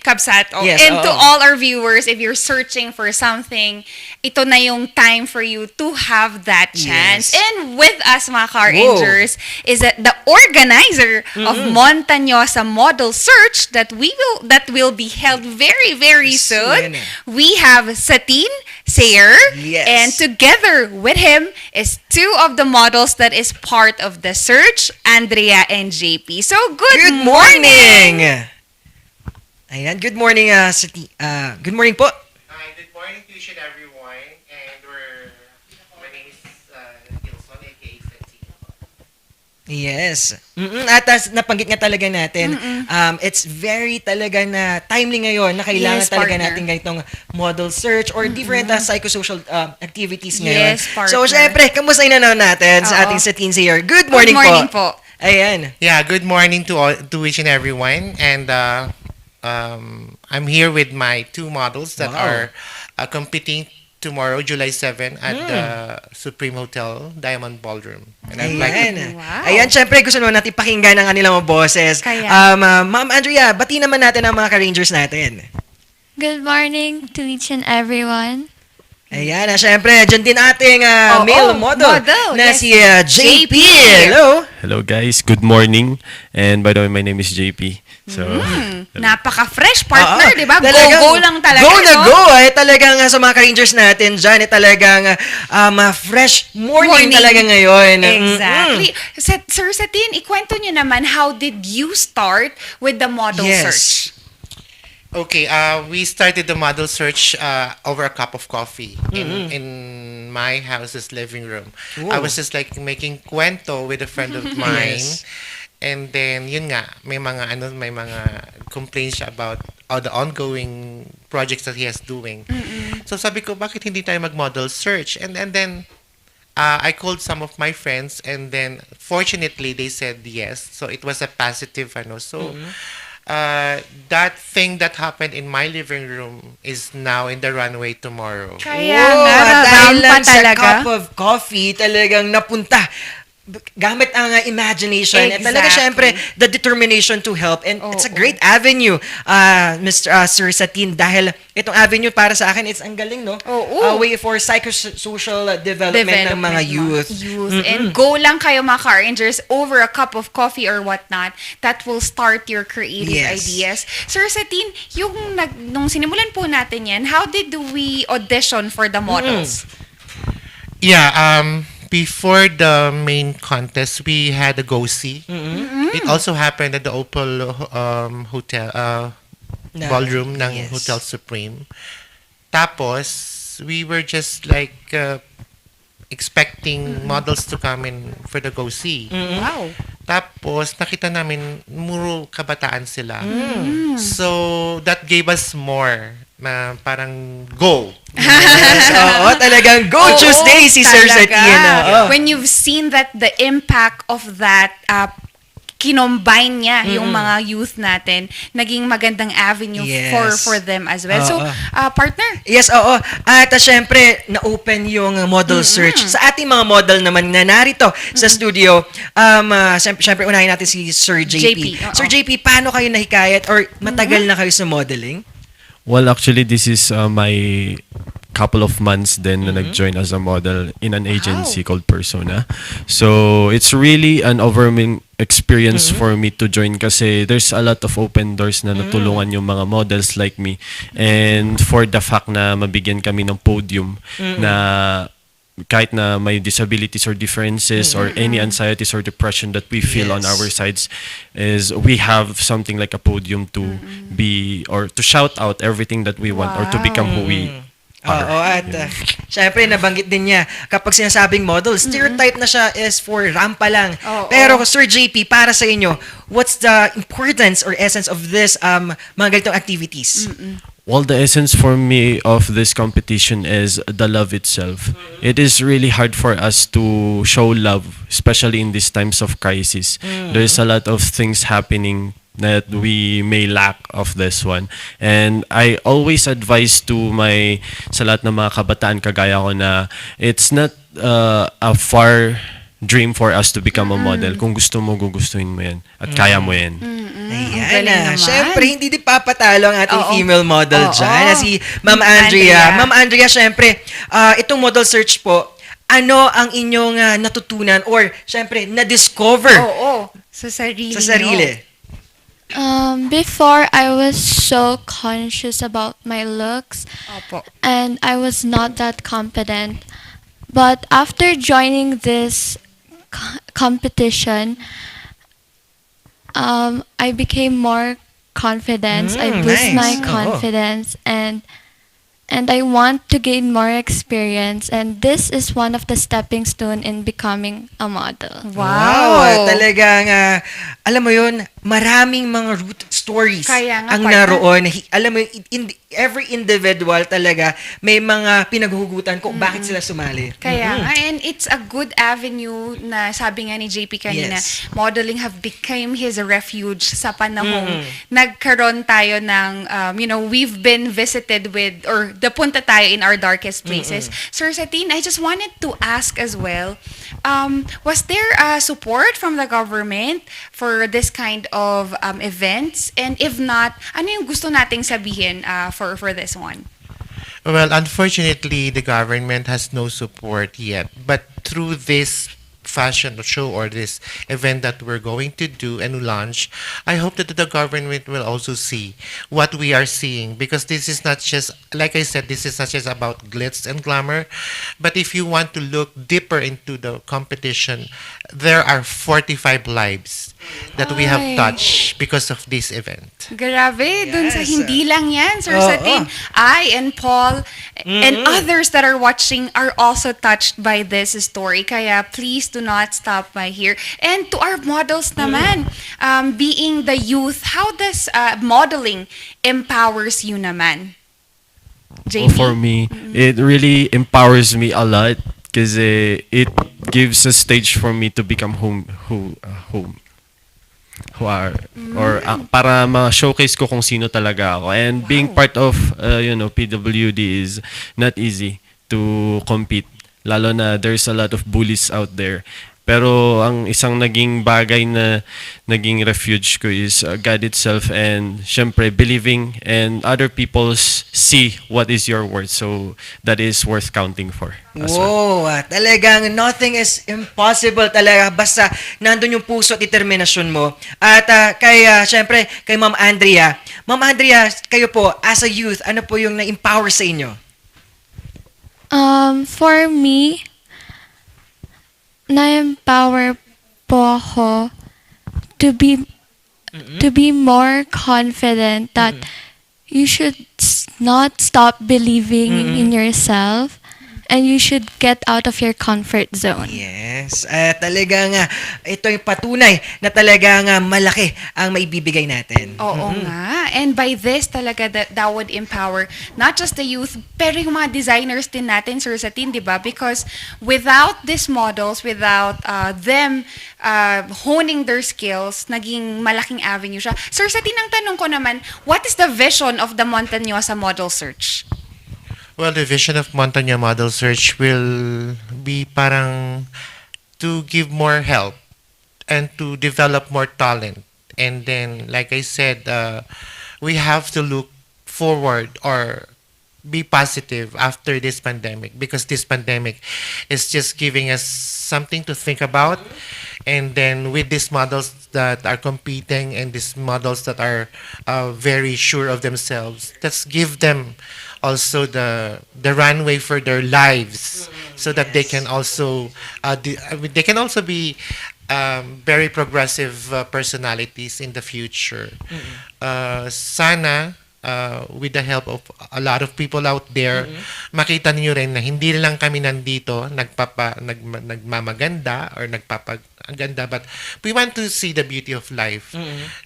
Kabsat, Yes, and to oo. all our viewers, if you're searching for something, ito na yung time for you to have that chance. Yes. And with us, mga car Whoa. rangers, is that the organizer of Montañosa Model Search that will be held very, very soon. We have Satin Sayer, Yes. and together with him is two of the models that is part of the search, Andrea and JP. So, good morning! Ayan, good morning, good morning po. Hi, good morning to each and everyone. And my name is Gilson, aka Fetty. Yes. At napanggit nga talaga natin, it's very talaga na timely ngayon na kailangan Yes, talaga partner. natin ganitong model search or different psychosocial activities ngayon. Yes, partner. So, syempre, kamusta na natin sa ating Satin Sayer? Good morning, Good morning po. Ayan. Yeah, good morning to each and everyone. And I'm here with my two models that are competing tomorrow, July 7, at the Supreme Hotel Diamond Ballroom. And I'd like to... Ayan, syempre, gusto naman natin pakinggan ang kanilang mga boses. Ma'am Andrea, bati naman natin ang mga ka-rangers natin. Good morning to each and everyone. Ayan, syempre, dyan din ating male model na Yes. si JP. Hello! Hello guys, good morning. And by the way, my name is JP. So, Napaka-fresh partner, di ba? Talagang Go lang talaga. Go na no? go! Talagang sa mga ka-rangers natin dyan, talagang fresh morning talaga ngayon. Exactly. Sir Satin, ikwento nyo naman, how did you start with the model search? Okay, we started the model search over a cup of coffee in my house's living room. Ooh. I was just like making kwento with a friend of mine. Yes. And then, yun nga, may mga complaints siya about all the ongoing projects that he is doing. So sabi ko, bakit hindi tayo mag-model search? And then, I called some of my friends, and then, fortunately, they said yes. So it was a positive, So, that thing that happened in my living room is now in the runway tomorrow. Kaya nga, dahil lang sa talaga. cup of coffee, talagang napunta gamit ang imagination at talaga syempre the determination to help, and it's a great avenue, Sir Satin, dahil itong avenue para sa akin, it's ang galing, no? A way for psychosocial development ng mga youth. And go lang kayo, mga car rangers, over a cup of coffee or whatnot, that will start your creative ideas. Sir Satin, nung sinimulan po natin yan, how did we audition for the models? Yeah, before the main contest, we had a go-see. It also happened at the Opal Hotel Ballroom ng Hotel Supreme. Tapos, we were just like expecting models to come in for the go-see. Wow. Tapos, nakita namin, muro kabataan sila. So, that gave us more. Parang go. Yes, oo, talagang go Tuesday si Sir Satien. When you've seen that the impact of that kinombine niya yung mga youth natin, naging magandang avenue for them as well. So, partner? Yes, oo. At syempre, na-open yung model search. Sa ating mga model naman na narito sa studio, syempre, unahin natin si Sir JP. Sir JP, paano kayo nahikayat or matagal na kayo sa modeling? Well, actually, this is my couple of months then na nag-join as a model in an agency called Persona. So, it's really an overwhelming experience for me to join kasi there's a lot of open doors na natulungan yung mga models like me. And for the fact na mabigyan kami ng podium na kahit na may disabilities or differences or any anxieties or depression that we feel on our sides, is we have something like a podium to be or to shout out everything that we want or to become who we are. Oo, at syempre nabanggit din niya, kapag sinasabing model, stereotype na siya is for rampa lang. Pero Sir JP, para sa inyo, what's the importance or essence of this mga ganitong activities? Well, the essence for me of this competition is the love itself. It is really hard for us to show love, especially in these times of crisis. There's a lot of things happening that we may lack of this one. And I always advise to sa lahat ng mga kabataan kagaya ko na it's not a far dream for us to become a model. Kung gusto mo, gugustuhin mo yan. At kaya mo yan. Ayan na. Syempre, hindi din papatalo ang ating female model dyan. Na si Ma'am Andrea. Ma'am Andrea, syempre, itong model search po, ano ang inyong natutunan or syempre, na-discover? Sa sarili. Sa sarili. Before, I was so conscious about my looks and I was not that confident. But after joining this competition, I became more confident. I boost my confidence and I want to gain more experience, and this is one of the stepping stone in becoming a model. Wow! Talagang, alam mo yun, maraming mga root stories ang naroon. Alam mo, every individual talaga may mga pinaghuhugutan kung bakit sila sumali. Kaya nga, and it's a good avenue na sabi nga ni JP kanina, modeling have become his refuge sa panahong nagkaroon tayo ng, we've been visited with, or napunta tayo in our darkest places. Sir Satien, I just wanted to ask as well, was there support from the government for this kind of events? And if not, ano yung gusto nating sabihin for this one? Well, unfortunately, the government has no support yet. But through this fashion show or this event that we're going to do and launch, I hope that the government will also see what we are seeing, because this is not just, like I said, this is not just about glitz and glamour, but if you want to look deeper into the competition, there are 45 lives that we have touched because of this event. Grabe, dun sa hindi lang yan, Sir Satien. I and Paul and others that are watching are also touched by this story. Kaya please do not stop by here. And to our models naman, being the youth, how does modeling empowers you naman? JP? Well, for me, it really empowers me a lot because it gives a stage for me to become who are or para ma-showcase ko kung sino talaga ako. And being part of PWD is not easy to compete, lalo na there's a lot of bullies out there. Pero ang isang naging bagay na naging refuge ko is God itself, and syempre believing and other people see what is your worth. So that is worth counting for. Wow, talagang nothing is impossible talaga basta nandun yung puso at determinasyon mo. At syempre kay Ma'am Andrea. Ma'am Andrea, kayo po as a youth, ano po yung na-empower sa inyo? For me, na-empower po ako to be more confident that you should not stop believing in yourself, and you should get out of your comfort zone. Yes. Talagang ito yung patunay na talagang malaki ang maibibigay natin. Oo nga. And by this talaga that would empower not just the youth, pero yung mga designers din natin, Sir Satin, di ba? Because without these models, without them honing their skills, naging malaking avenue siya. Sir Satin, ang tanong ko naman, what is the vision of the Montañosa Model Search? Well, the vision of Montaña Model Search will be parang to give more help and to develop more talent. And then, like I said, we have to look forward or be positive after this pandemic, because this pandemic is just giving us something to think about. And then with these models that are competing and these models that are very sure of themselves, let's give them also the runway for their lives, so that they can also they can also be very progressive personalities in the future. Sana with the help of a lot of people out there, makita niyo rin na hindi lang kami nandito nagmamaganda or nagpapaganda, but we want to see the beauty of life.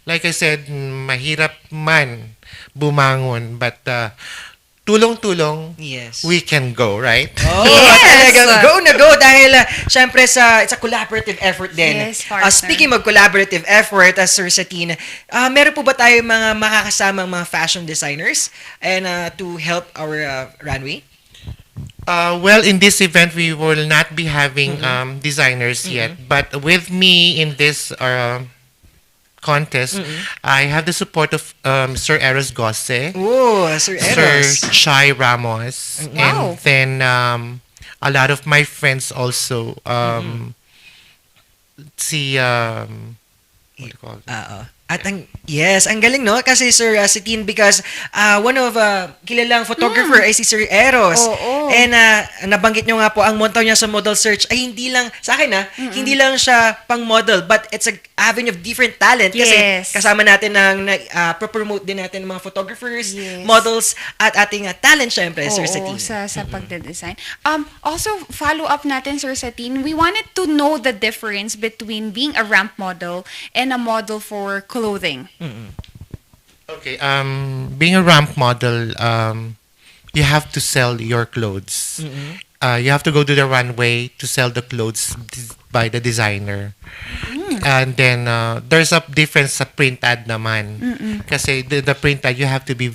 Like I said, mahirap man bumangon, but tulong-tulong, we can go, right? Talagang go na go dahil syempre it's a collaborative effort din. Yes, partner. Speaking of collaborative effort, Sir Satin, meron po ba tayo mga makakasamang mga fashion designers and to help our runway? Well, in this event, we will not be having designers yet, but with me in this contest, I have the support of Sir Eros Gosse, Sir Eros, Sir Chai Ramos, and then a lot of my friends also. Si what do you call it? At ang galing no kasi Sir Satin, because one of kilalang photographer ay si Sir Eros. And nabanggit nyo nga po ang Montañosa Model Search ay hindi lang sa akin hindi lang siya pang model, but it's a avenue of different talent kasi kasama natin ng promote din natin ng mga photographers, models at ating talent syempre, Sir Satin. Sa pagde-design. Also follow up natin, Sir Satin, we wanted to know the difference between being a ramp model and a model for clothing. Okay, being a ramp model, you have to sell your clothes. You have to go to the runway to sell the clothes by the designer. And then there's a difference sa print ad naman. Kasi the print ad, you have to be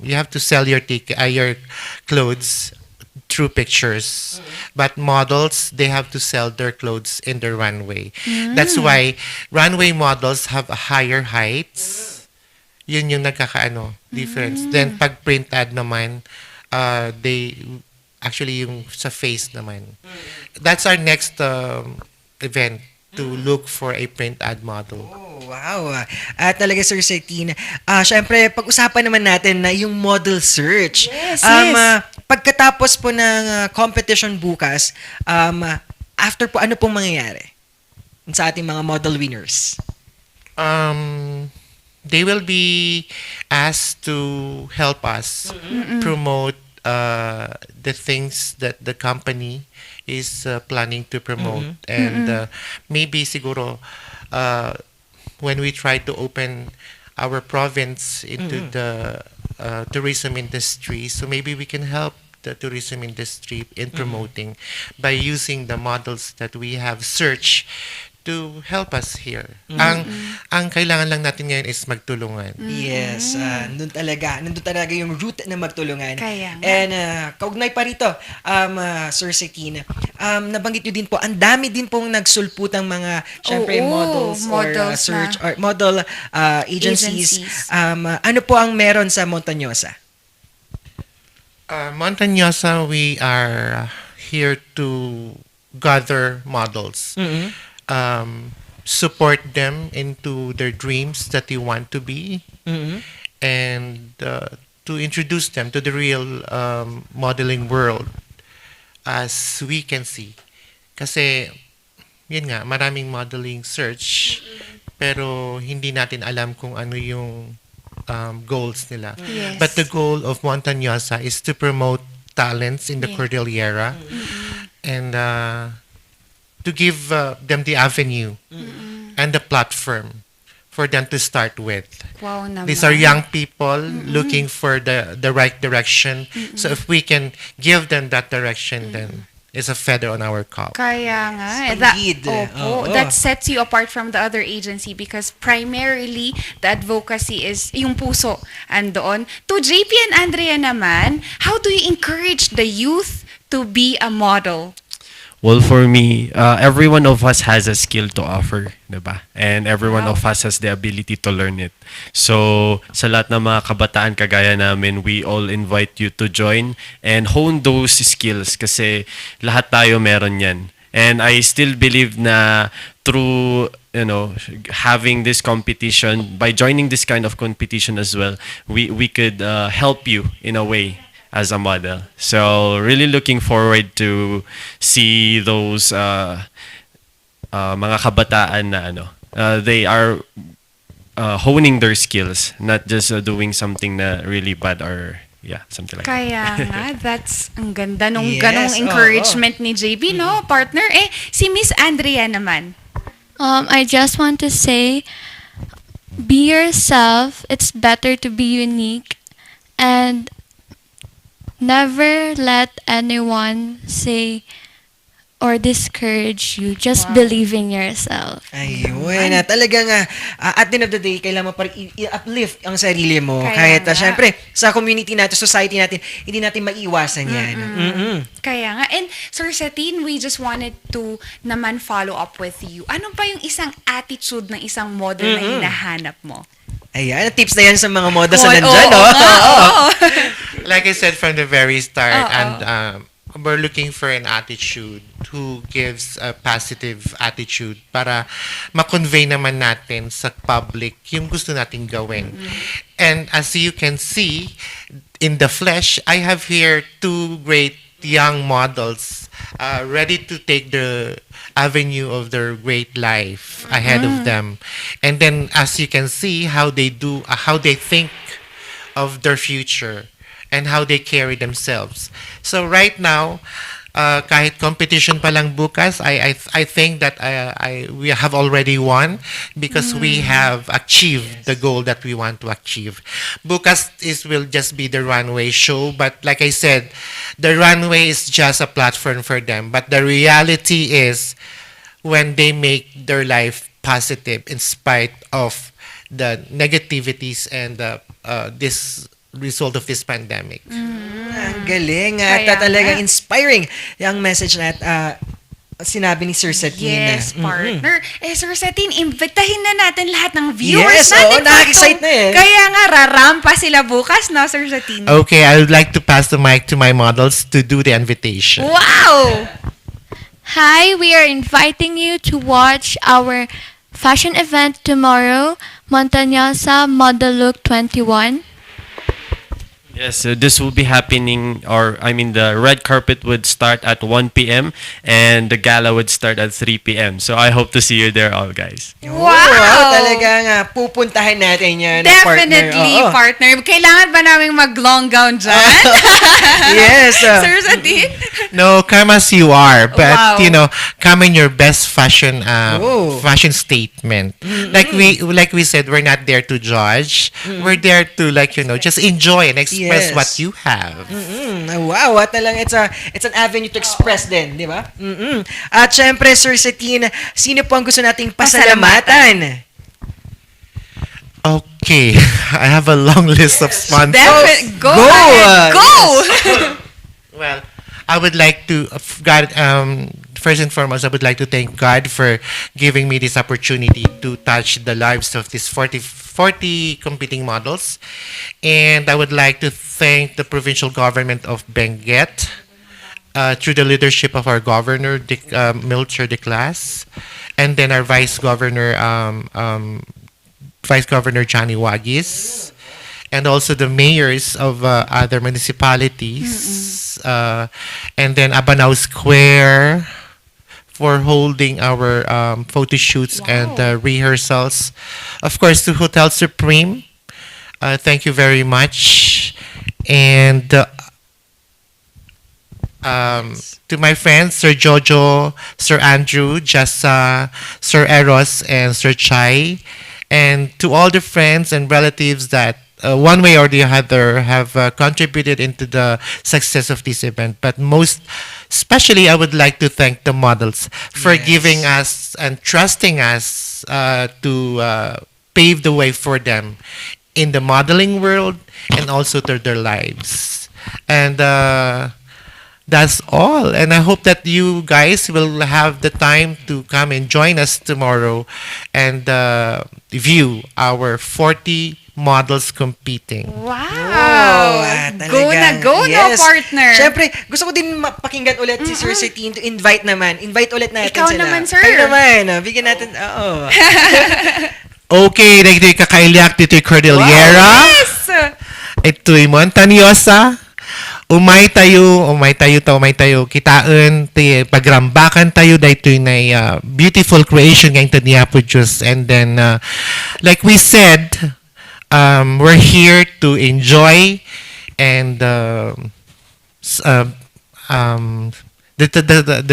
you have to sell your your clothes through pictures. But models, they have to sell their clothes in the runway. That's why runway models have higher heights. Yun yung difference. Then pag print ad naman, they actually yung sa face naman. That's our next event, to look for a print ad model. Wow. At talaga, Sir Satin, syempre, pag-usapan naman natin na yung model search. Pagkatapos po ng competition bukas, after po, ano pong mangyayari sa ating mga model winners? They will be asked to help us promote the things that the company is planning to promote. And maybe siguro when we try to open our province into the tourism industry, so maybe we can help the tourism industry in promoting by using the models that we have searched to help us here. Ang kailangan lang natin ngayon is magtulungan. Yes, nandun talaga yung root na magtulungan. And kaugnay pa rito, Sir Satin, nabanggit nyo din po, ang dami din pong nagsulputang mga, syempre, models or search or model agencies. Ano po ang meron sa Montañosa? Montañosa, we are here to gather models. Support them into their dreams that they want to be, and to introduce them to the real modeling world as we can see. Kasi, yun nga, maraming modeling search, pero hindi natin alam kung ano yung goals nila. But the goal of Montañosa is to promote talents in the Yeah. Cordillera, and to give them the avenue and the platform for them to start with. Wow naman. These are young people looking for the right direction. So if we can give them that direction, then it's a feather on our cap. Kaya nga. Indeed. Oo. That sets you apart from the other agency because primarily, the advocacy is yung puso andoon. To JP and Andrea naman, how do you encourage the youth to be a model? Well, for me, every one of us has a skill to offer, diba? And every one of us has the ability to learn it. So, sa lahat ng mga kabataan kagaya namin, we all invite you to join and hone those skills kasi lahat tayo meron yan. And I still believe na through having this competition, by joining this kind of competition as well, we could help you in a way as a model. So really looking forward to see those mga kabataan na they are honing their skills, not just doing something na really bad or something like that. Kaya nga, that's ang ganda nung Yes, ganong encouragement ni JB, no? Partner, si Miss Andrea naman. I just want to say, be yourself. It's better to be unique, and never let anyone say or discourage you. Just believe in yourself. Ayun, talagang at the end of the day, kailangan mo parang i-uplift ang sarili mo. Kaya Kahit nga. syempre, sa community natin, society natin, hindi natin maiiwasan yan. Kaya nga. And Sir Satin, we just wanted to naman follow up with you. Ano pa yung isang attitude ng isang model na hinahanap mo? Ayan, tips na yan sa mga models na Oo, nandyan, no? oo. Like I said from the very start, Oo. and we're looking for an attitude who gives a positive attitude para ma-convey naman natin sa public yung gusto nating gawin. And as you can see, in the flesh, I have here two great young models ready to take the avenue of their great life ahead of them. And then as you can see how they do, how they think of their future and how they carry themselves. So right now, kahit competition pa lang bukas, I think that we have already won because we have achieved the goal that we want to achieve. Bukas will just be the runway show, but like I said, the runway is just a platform for them. But the reality is when they make their life positive in spite of the negativities and this result of this pandemic. Ang galing. Kaya At talagang nga. inspiring yung message na sinabi ni Sir Satin. Yes, partner. Sir Satin, imbitahin na natin lahat ng viewers Yes, natin. nakaka-excite na eh. Kaya nga, rarampa sila bukas, no, Sir Satin? Okay, I would like to pass the mic to my models to do the invitation. Wow! Hi, we are inviting you to watch our fashion event tomorrow, Montañosa Model Look 21. Yes, so this will be happening, the red carpet would start at 1 p.m. and the gala would start at 3 p.m. So I hope to see you there all, guys. Wow! Talagang pupuntahan natin yan. Definitely, partner. Kailangan ba namin mag-long gown dyan? Yes. Sir Satin? No, come as you are, but Wow. come in your best fashion statement. Like we said, we're not there to judge. We're there to just enjoy and express what you have. Wow, at talagang it's an avenue to express din, di ba? At syempre, Sir Satin, sino po ang gusto nating pasalamatan? Okay, I have a long list of sponsors. Go ahead. Go! Well, I would like to, first and foremost, I would like to thank God for giving me this opportunity to touch the lives of these 40 competing models. And I would like to thank the provincial government of Benguet through the leadership of our governor, Milcher de Clas, and then our Vice Governor Johnny Wagis, and also the mayors of other municipalities, and then Abanao Square for holding our photo shoots and rehearsals. Of course, to Hotel Supreme, thank you very much. And To my friends, Sir Jojo, Sir Andrew, Jessa, Sir Eros, and Sir Chai, and to all the friends and relatives that one way or the other have contributed into the success of this event. But most especially, I would like to thank the models for giving us and trusting us to pave the way for them in the modeling world and also to their lives. And that's all. And I hope that you guys will have the time to come and join us tomorrow and view our 40 models competing. Wow! Go na go, no, partner? Siyempre, gusto ko din mapakinggan ulit si Sir Setine to invite naman. Invite ulit natin Ikaw sila. naman, sir. Kayo naman. Bigyan natin. Oo. Okay, dito'y kakaiyak, dito'y Cordillera. Wow, yes! Ito'y Montañosa. Umay tayo, kitaan, pagrambakan tayo, dito'y na beautiful creation ngayon to niya po Diyos. And then, like we said, we're here to enjoy and the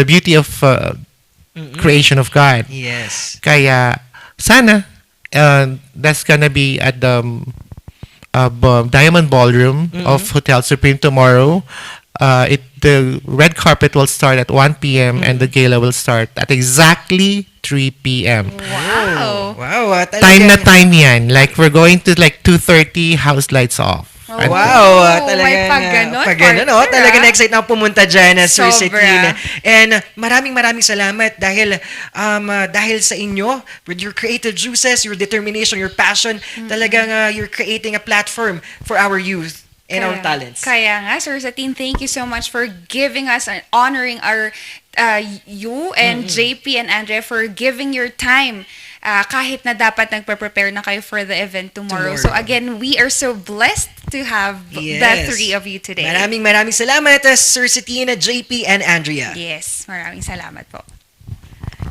beauty of creation of God. Yes. Kaya sana that's gonna be at the Diamond Ballroom of Hotel Supreme tomorrow. The red carpet will start at 1 p.m. and the gala will start at exactly 3 p.m. Wow. Wow. Time na time yan. Like we're going to like 2:30, house lights off. Wow, talaga may pag-ganon, talaga na-excite na ako pumunta dyan, Sir Sobra. Setine. And maraming salamat dahil sa inyo, with your creative juices, your determination, your passion, talagang you're creating a platform for our youth and our talents. Kaya nga, Sir Setine, thank you so much for giving us and honoring our you and JP and Andrea for giving your time. Kahit na dapat nagpa-prepare na kayo for the event tomorrow. So again, we are so blessed to have the three of you today. Maraming salamat, Sir Setine, JP, and Andrea. Yes, maraming salamat po.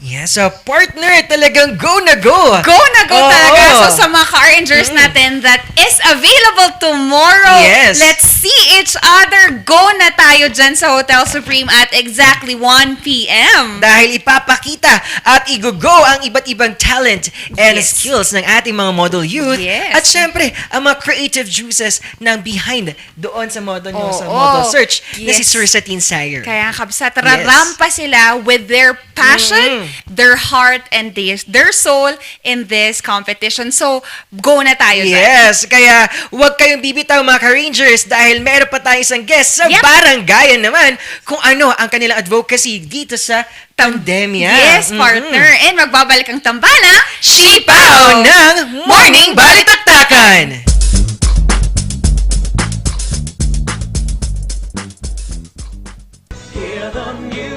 Yes, so partner, talagang go na go! Go na go talaga! So sa mga ka-arrangers natin that is available tomorrow, let's see each other. Go na tayo dyan sa Hotel Supreme at exactly 1 p.m. Dahil ipapakita at i-go ang iba't ibang talent and skills ng ating mga model youth. At syempre, ang mga creative juices ng behind doon sa model nyo, sa model search na si Sir Setine Sayer. Kaya kabsat, rarampa sila with their passion, their heart, and their soul in this competition. So, go na tayo dyan. Yes, kaya huwag kayong bibitaw mga ka-rangers dahil meron pa tayong isang guest sa baranggayan naman kung ano ang kanilang advocacy dito sa pandemya. Yes, partner. And magbabalik ang tambala, Sipaw ng Morning Balitaktakan! Hear the music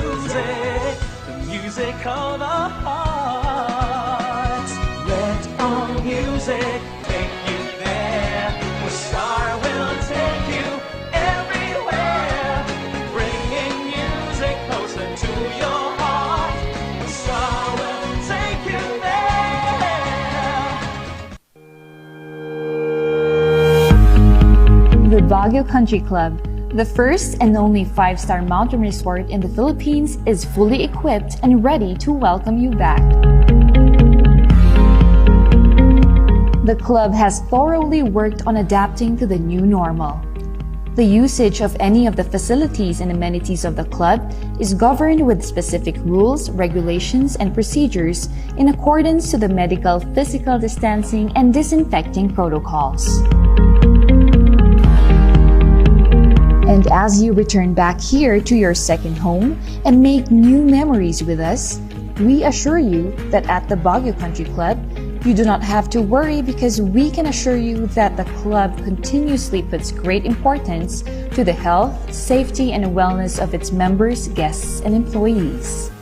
of the heart. Let our music take you there, where star will take you everywhere, bringing music closer to your heart. The star will take you there. The Baguio Country Club, the first and only 5-star mountain resort in the Philippines, is fully equipped and ready to welcome you back. The club has thoroughly worked on adapting to the new normal. The usage of any of the facilities and amenities of the club is governed with specific rules, regulations, and procedures in accordance to the medical, physical distancing, and disinfecting protocols. And as you return back here to your second home and make new memories with us, we assure you that at the Baguio Country Club, you do not have to worry because we can assure you that the club continuously puts great importance to the health, safety, and wellness of its members, guests, and employees.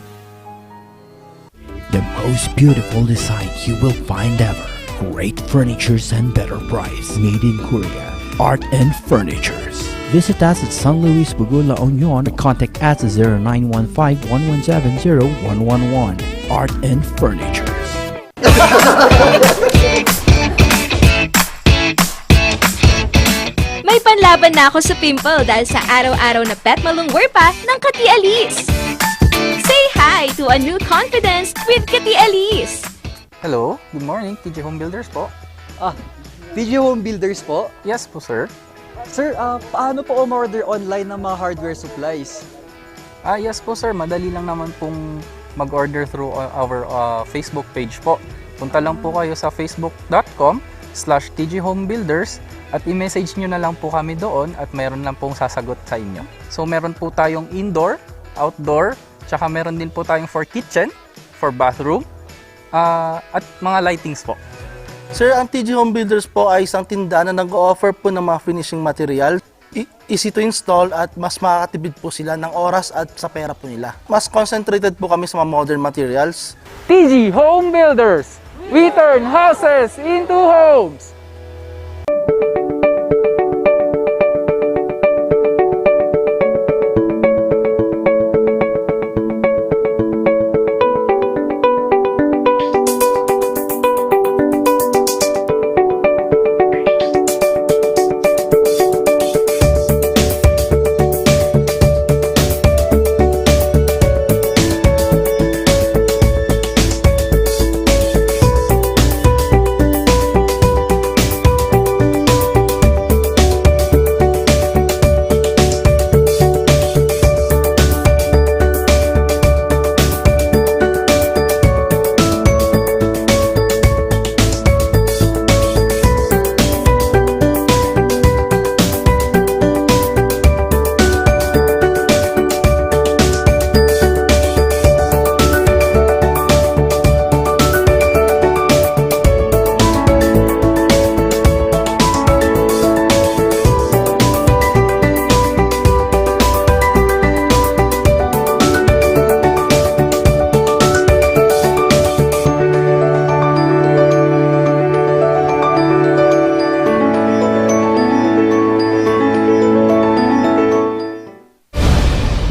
The most beautiful design you will find ever. Great furnitures and better price. Made in Korea. Art and Furnitures. Visit us at San Luis Bugo, La Union, or contact us at 0915-117-0111. Art and Furnitures. May panlaban na ako sa pimple dahil sa araw-araw na pet malungwer pa ng Kati Alice. Say hi to a new confidence with Kati Alice. Hello, good morning, TJ Home Builders po. TJ Home Builders po? Yes po, sir. Sir, paano po umorder online ng mga hardware supplies? Yes po, sir. Madali lang naman pong mag-order through our Facebook page po. Punta lang po kayo sa facebook.com/tjhomebuilders at i-message nyo na lang po kami doon at meron lang pong sasagot sa inyo. So meron po tayong indoor, outdoor, tsaka meron din po tayong for kitchen, for bathroom, at mga lightings po. Sir, ang TJ Home Builders po ay isang tindahan na nag-o-offer po ng mga finishing material. Easy to install at mas makakatipid po sila ng oras at sa pera po nila. Mas concentrated po kami sa mga modern materials. TJ Home Builders! We turn houses into homes!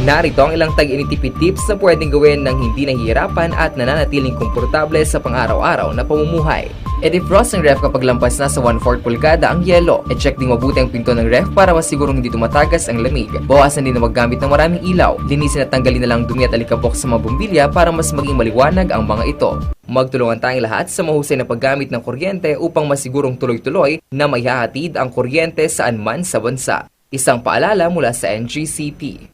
Narito ang ilang tag-initipid tips na pwedeng gawin ng hindi nahihirapan at nananatiling komportable sa pang-araw-araw na pamumuhay. I-defrost ang ref kapag lampas na sa 1/4 pulgada ang yelo. I-check din mabuti ang pinto ng ref para masigurong hindi tumatagas ang lamig. Bawasan din na maggamit ng maraming ilaw. Linisin at tanggalin na lang dumi at alikabok sa mga bumbilya para mas maging maliwanag ang mga ito. Magtulungan tayong lahat sa mahusay na paggamit ng kuryente upang masigurong tuloy-tuloy na maihahatid ang kuryente saan man sa bansa. Isang paalala mula sa NGCP.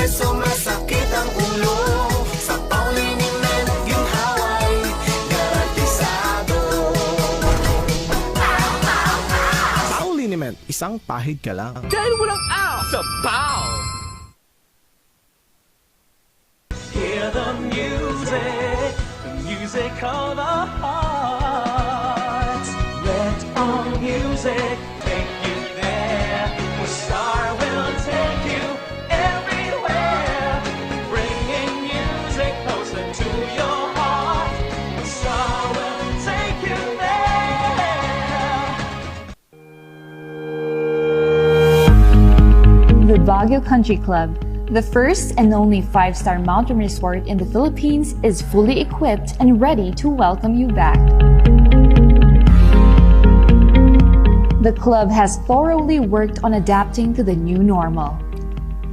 So masakit ang ulo sa Paulinimen, ginhaway garantisado. Paulinimen, isang pahid ka lang. Dahil walang out sa POW! Hear the music of the heart. Let all music take you there, where star will take you. The Baguio Country Club, the first and only 5-star mountain resort in the Philippines, is fully equipped and ready to welcome you back. The club has thoroughly worked on adapting to the new normal.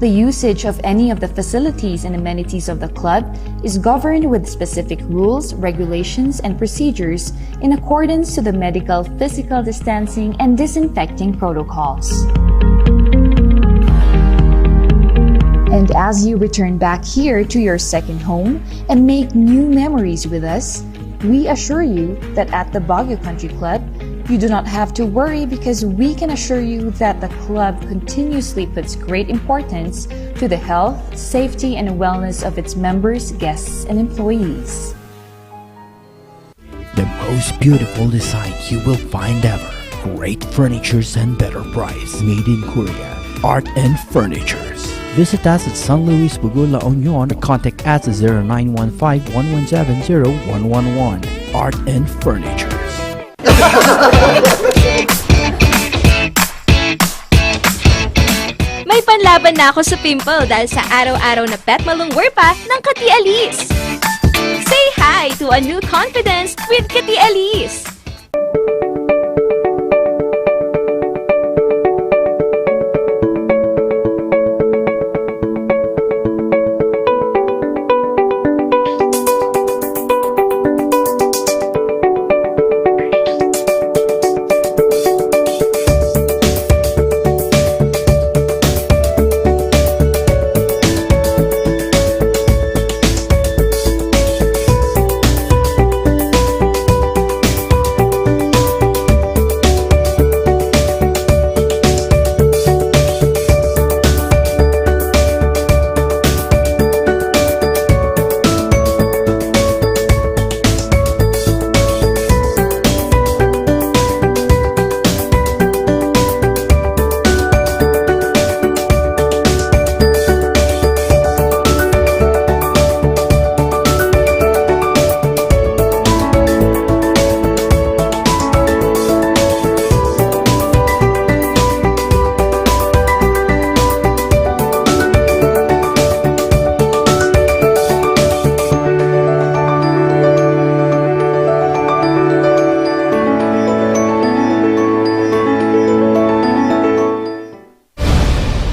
The usage of any of the facilities and amenities of the club is governed with specific rules, regulations, and procedures in accordance to the medical, physical distancing, and disinfecting protocols. And as you return back here to your second home and make new memories with us, we assure you that at the Baguio Country Club, you do not have to worry because we can assure you that the club continuously puts great importance to the health, safety, and wellness of its members, guests, and employees. The most beautiful design you will find ever. Great furnitures and better price. Made in Korea. Art and Furnitures. Visit us at San Luis Bugo, La Union. Contact us at 0915-117-0111. Art and Furnitures. laban na ako sa pimple dahil sa araw-araw na pet malungwer pa ng Kati Alice. Say hi to a new confidence with Kati Alice.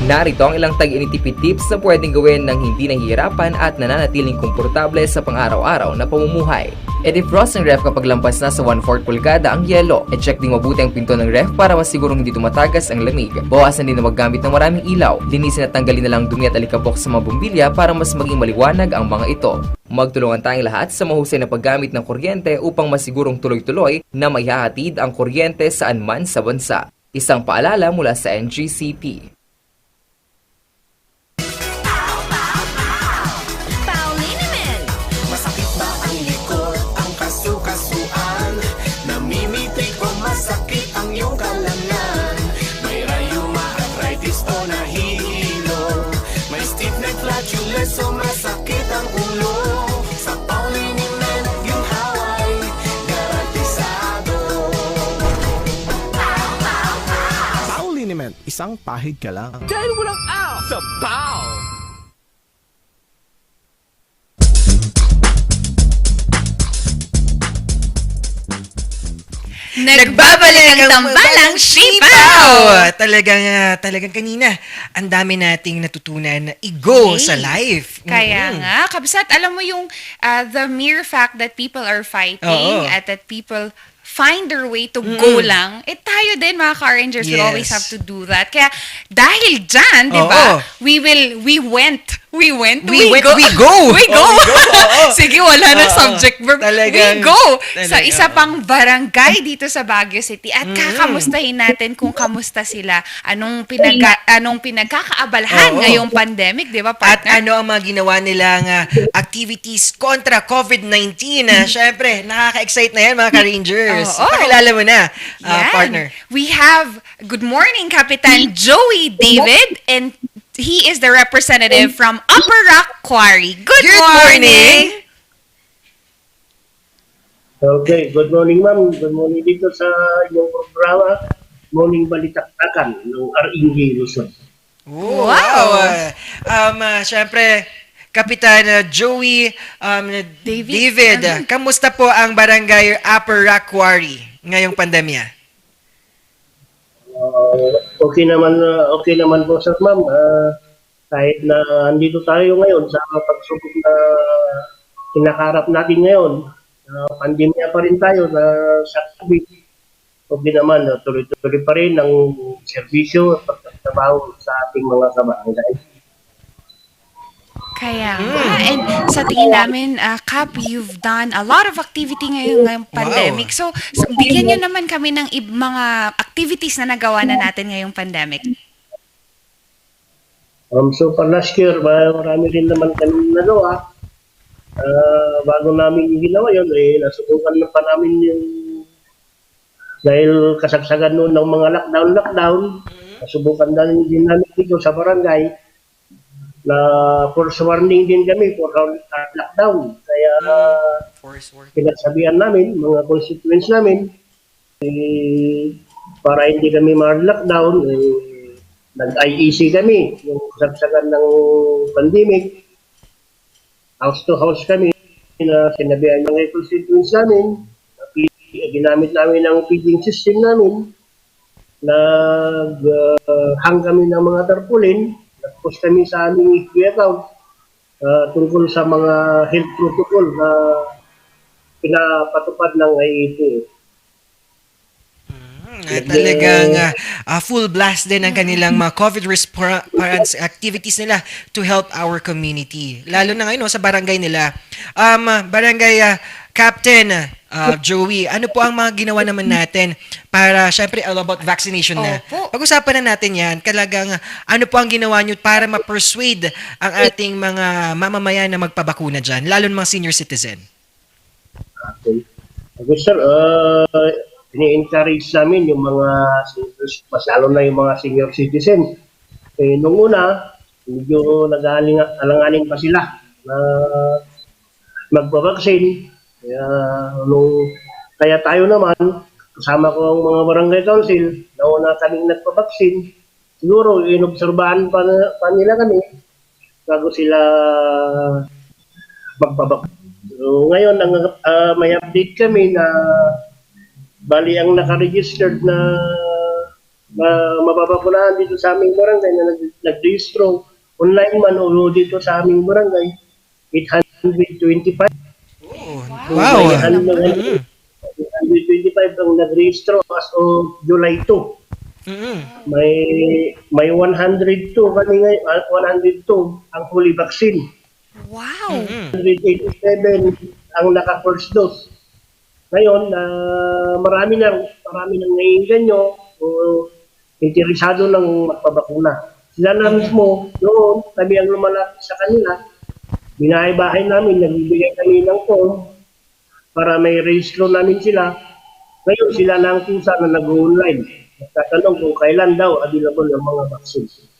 Narito ang ilang tag-initipid tips na pwedeng gawin ng hindi nahihirapan at nananatiling komportable sa pang-araw-araw na pamumuhay. I-defrost ng ref kapag lampas na sa 1/4 pulgada ang yelo. I-check din mabuti ang pinto ng ref para masigurong hindi tumatagas ang lamig. Bawasan din na maggamit ng maraming ilaw. Linisin at tanggalin na lang dumi at alikabok sa mga bumbilya para mas maging maliwanag ang mga ito. Magtulungan tayong lahat sa mahusay na paggamit ng kuryente upang masigurong tuloy-tuloy na maihahatid ang kuryente saan man sa bansa. Isang paalala mula sa NGCP. So masakit ang ulo sa Pauliniment yung haway garantisado. Pauliniment, isang pahid ka lang. Dahil walang out sa Pau! Nagbabalik ang tambalang Sipaw! Talagang kanina, ang dami nating natutunan na i-go sa life. Kaya nga, kabsat, alam mo yung the mere fact that people are fighting at that people find their way to go lang, tayo din mga Car Rangers will always have to do that. Kaya dahil dyan, di ba, we went. Sige, wala na subject verb. We go sa isa pang barangay dito sa Baguio City at kakamustahin natin kung kamusta sila. Anong pinagkakaabalahan ngayong pandemic, di ba, partner? At ano ang mga ginawa nilang activities kontra COVID-19. Siyempre, nakaka-excite na yan mga Ka-Rangers. Pakilala mo na, partner. We have, good morning, Kapitan Joey David, and he is the representative from Upper Rock Quarry. Good morning! Okay, good morning ma'am. Good morning dito sa inyong programa, Morning Balitaktakan ng RNG Luzon. Wow! Siyempre, Kapitan Joey David, kamusta po ang barangay Upper Rock Quarry ngayong pandemya? Okay naman po sir ma'am. Kahit na andito tayo ngayon sa pagsubok na kinakarap natin ngayon, pandemya pa rin tayo na sa COVID. Okay naman, tuloy-tuloy pa rin ang serbisyo at pagtatrabaho sa ating mga kabarangay. Kaya and sa tingin namin, Kap, you've done a lot of activity ngayong pandemic. So, bigyan nyo naman kami ng mga activities na nagawa na natin ngayong pandemic. So, for last year, marami rin naman kami nagawa. Bago namin yung ginawa yun, nasubukan na pa namin yung dahil kasagsagan noon ng mga lockdown, nasubukan na din namin dito sa barangay na force warning din kami for lockdown. Kaya pinagsabihan namin, mga constituents namin, para hindi kami ma-lockdown, nag-IEC kami, yung sagsagan ng pandemic, house to house kami, na sinabihan ng constituents namin, ginamit namin ang feeding system namin, hang kami ng mga tarpaulin, nag-post kami sa aming FB account tungkol sa mga health protocol na pinapatupad ng IET. Talagang full blast din ang kanilang mga COVID response activities nila to help our community. Lalo na ngayon sa barangay nila. Barangay Captain Joey, ano po ang mga ginawa naman natin para, syempre, all about vaccination na. Pag-usapan na natin yan, talagang ano po ang ginawa nyo para ma-persuade ang ating mga mamamayan na magpabakuna dyan, lalo na mga senior citizen? Okay, sir, ini-encourage namin yung mga seniors, mas lalo na yung mga senior citizen. Nung una, medyo nag-alanganin pa sila na magpabaksin. Kaya tayo naman, kasama ko ang mga barangay council, nauna kaming nagpabaksin. Siguro, inobserbahan pa nila kami bago sila magpabaksin. So, ngayon, may update kami na bali ang naka-registered na mababakunahan dito sa aming barangay na nag-registro online man o dito sa aming barangay, 825. Wow! 825 ang nag-registro as of July 2. May 102 kanina, 102 ang fully vaccine. Wow! 187 ang naka-first dose. Ngayon, marami nang naiinganyo o interesado ng magpabakuna. Sila na mismo, doon, kami ang lumalapit sa kanila, binahay-bahay namin, nagbibigay kami ng form para may registro namin sila. Ngayon, sila na ang kusa na nag-online. Nagtatanong kung kailan daw available ang mga vaccines.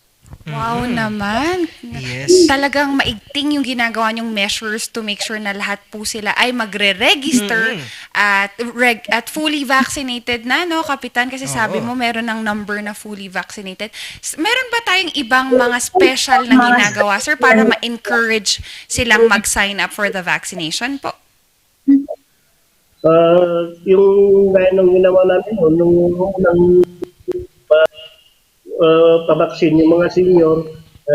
Wow naman. Yes. Talagang maigting yung ginagawa niyong measures to make sure na lahat po sila ay magre-register at fully vaccinated na, no, Kapitan? Kasi sabi mo meron ng number na fully vaccinated. Meron ba tayong ibang mga special na ginagawa, sir, para ma-encourage silang mag-sign up for the vaccination po? Yung gaya ng ginawa namin, nung unang pabaksin yung mga senior,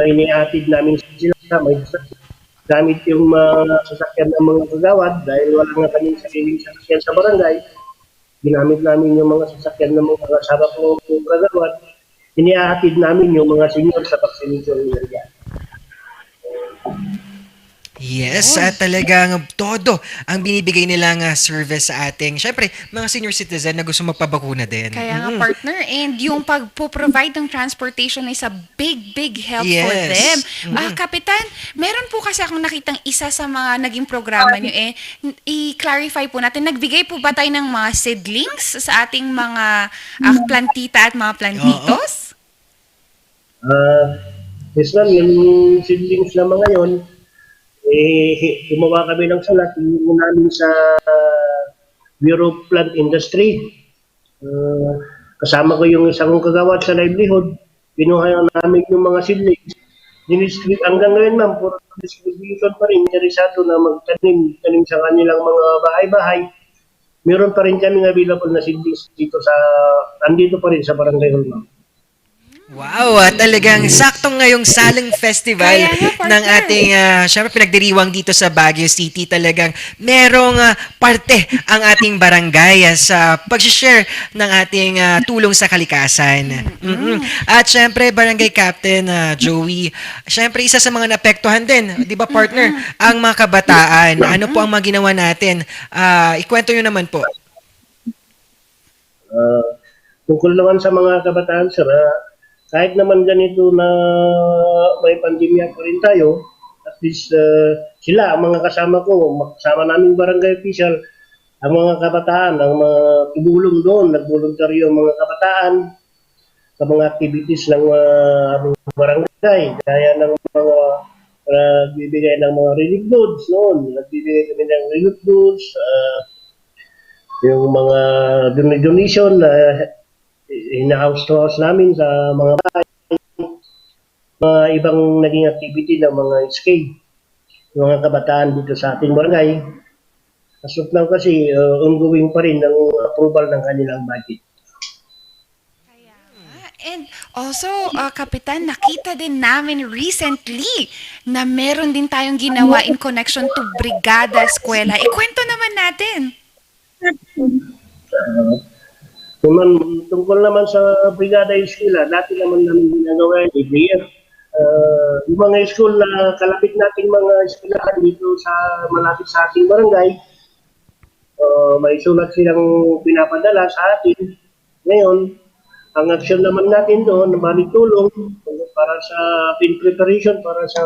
iniatid namin sila, may gamit yung mga sasakyan ng mga kagawad dahil wala nga kaming sariling sasakyan sa barangay. Ginamit namin yung mga sasakyan ng mga kasama ng kagawad. Iniatid namin yung mga senior sa vaccination nila. Yes, at talagang todo ang binibigay nilang service sa ating, syempre, mga senior citizen na gusto magpabakuna din. Kaya nga, partner, and yung pagpo-provide ng transportation is a big help for them. Kapitan, meron po kasi akong nakitang isa sa mga naging programa nyo, i-clarify po natin, nagbigay po ba tayo ng mga seedlings sa ating mga plantita at mga plantitos? Yes, ma'am, yung seedlings na mga yun, gumawa kami ng sulat namin sa Bureau of Plant Industry. Kasama ko yung isang kagawad sa livelihood. Pinuha namin yung mga seedlings. Hanggang ngayon, ma'am, for distribution pa rin, interesado na magtanim sa kanilang mga bahay-bahay. Meron pa rin kami available na seedlings andito pa rin sa barangay hall, ma'am. Wow, talagang saktong ngayong Saling Festival ng ating, syempre pinagdiriwang dito sa Baguio City. Talagang merong parte ang ating barangay sa pag-share ng ating tulong sa kalikasan. At syempre, Barangay Captain Joey, syempre isa sa mga naapektuhan din, di ba partner, ang mga kabataan. Ano po ang mga ginawa natin? Ikwento nyo naman po. Tungkol naman sa mga kabataan, sir, kahit naman ganito na may pandemya pa rin tayo, at least sila, ang mga kasama ko, kasama naming barangay official, ang mga kabataan, ang mga tumulong doon, nagboluntaryo ang mga kabataan sa mga activities ng barangay, gaya ng mga nagbibigay ng mga relief goods noon, nagbibigay kami ng relief goods, yung mga donation na in-house to house namin sa mga bahay. mga ibang naging activity ng mga SK, ng mga kabataan dito sa ating barangay. As of now kasi, ongoing pa rin ang approval ng kanilang budget. And also, Kapitan, nakita din namin recently na meron din tayong ginawa in connection to Brigada Eskwela. Ikwento naman natin. Tungkol naman sa Brigada Eskwela, dati naman namin ginagawa yan every year. Yung mga school na kalapit nating mga eskwelahan dito sa malapit sa ating barangay, may sulat silang pinapadala sa atin. Ngayon, ang action naman natin doon, balik tulong para sa preparation, para sa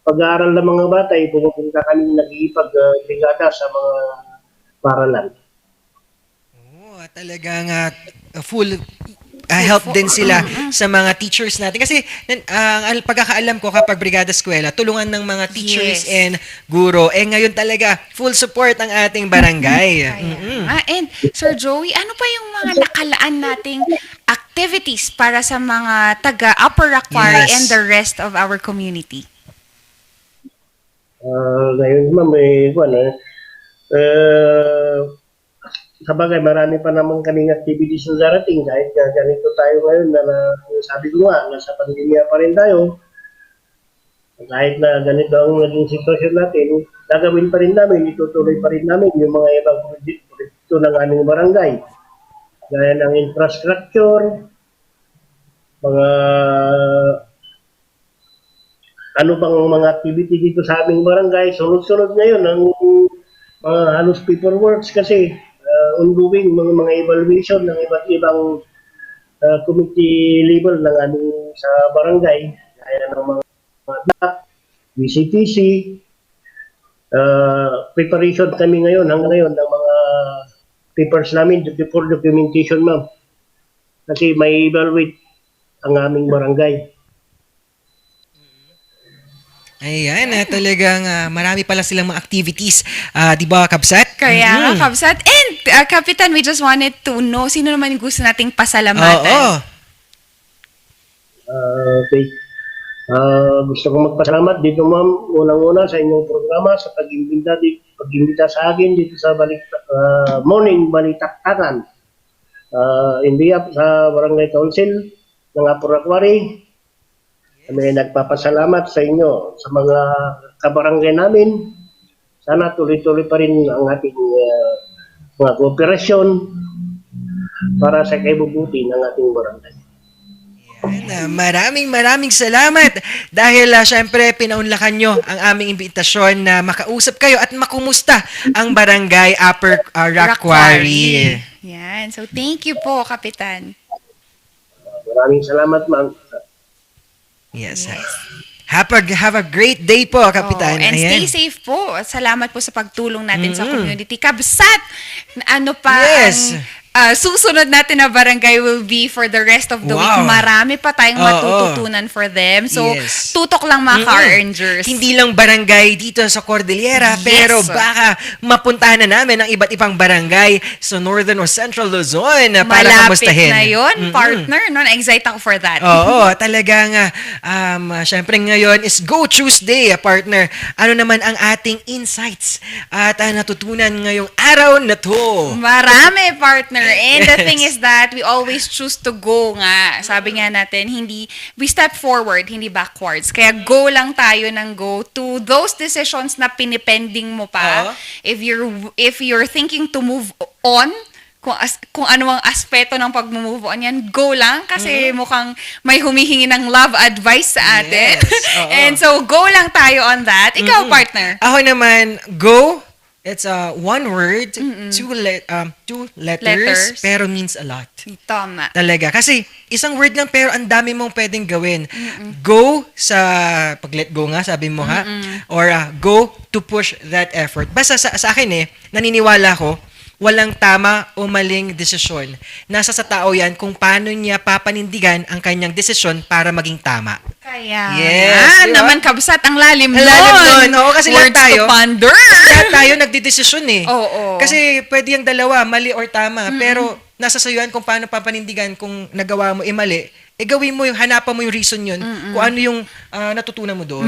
pag-aaral ng mga bata, pumunta kami nag-iipag-brigada sa mga paralan. Talagang full help din sila sa mga teachers natin. Kasi ang pagkakaalam ko kapag Brigada Eskwela, tulungan ng mga teachers and guro. Ngayon talaga, full support ang ating barangay. And Sir Joey, ano pa yung mga nakalaan nating activities para sa mga taga Upper Aquari and the rest of our community? Ngayon ma'am, sabagay, marami pa naman kaming activities na darating kahit ganito tayo ngayon na sabi ko nga, nasa pandemya pa rin tayo. Kahit na ganito ang naging sitwasyon natin, gagawin pa rin namin, itutuloy pa rin namin yung mga ibang proyekto ng aming barangay. Gaya ng infrastructure, mga ano bang mga activity dito sa aming barangay. Sunod-sunod ngayon ang mga halos paperworks kasi ongoing mga evaluation ng iba't ibang committee level ng aming sa barangay, gaya ng mga BCTC, preparation kami ngayon hanggang ngayon ng mga papers namin before documentation, ma'am. Kasi may evaluate ang aming barangay. Ayan, talagang marami pala silang mga activities. Di ba, Kabsat? Kaya Kabsat. And, Kapitan, we just wanted to know, sino naman yung gusto nating pasalamatan? Okay. Gusto kong magpasalamat dito, ma'am, unang-una sa inyong programa, sa pag-imbita sa akin dito sa Morning Balitaktakan. In behalf sa Barangay Council ng Upper Aquari, kami nagpapasalamat sa inyo, sa mga kabarangay namin. Sana tuloy-tuloy pa rin ang ating mga kooperasyon para sa kaibubuti ng ating barangay. Maraming salamat dahil syempre pinaunlakan nyo ang aming imbitasyon na makausap kayo at makumusta ang barangay Upper Aquari. Yan. So thank you po, Kapitan. Maraming salamat, ma'am. Yes. Have a great day po, Kapitan. And stay safe po. Salamat po sa pagtulong natin sa community. Kabsat! Ano pa ang susunod natin na barangay will be for the rest of the week. Marami pa tayong matututunan for them. So, tutok lang mga car-rangers. Hindi lang barangay dito sa Cordillera, pero baka mapuntahan na namin ang iba't ibang barangay sa Northern or Central Luzon para kamustahin. Malapit na yun, partner. No? Na-excite ako for that. Talagang syempre ngayon is Go Tuesday, partner. Ano naman ang ating insights at natutunan ngayong araw na to? Marami, partner. And the thing is that we always choose to go nga. Sabi nga natin, we step forward, hindi backwards. Kaya go lang tayo ng go to those decisions na pinipending mo pa. If you're thinking to move on, kung ano ang aspeto ng pag-move on yan, go lang kasi mukhang may humihingi ng love advice sa atin. And so, go lang tayo on that. Ikaw, partner. Ako naman, go. It's one word, two letters, pero means a lot. Tama. Talaga. Kasi isang word lang pero ang dami mong pwedeng gawin. Go sa pag-let go nga, sabi mo ha? Or go to push that effort. Basta sa akin naniniwala ko, walang tama o maling desisyon. Nasa sa tao yan kung paano niya papanindigan ang kanyang desisyon para maging tama. Kaya, naman Kabsat, ang lalim nun. Oo, kasi Words to ponder. Lahat tayo nagdidesisyon Oo. Kasi pwede yung dalawa, mali or tama. Pero nasa sayo yan kung paano papanindigan kung nagawa mo mali, gawin mo hanapan mo yung reason yun, kung ano yung natutunan mo doon.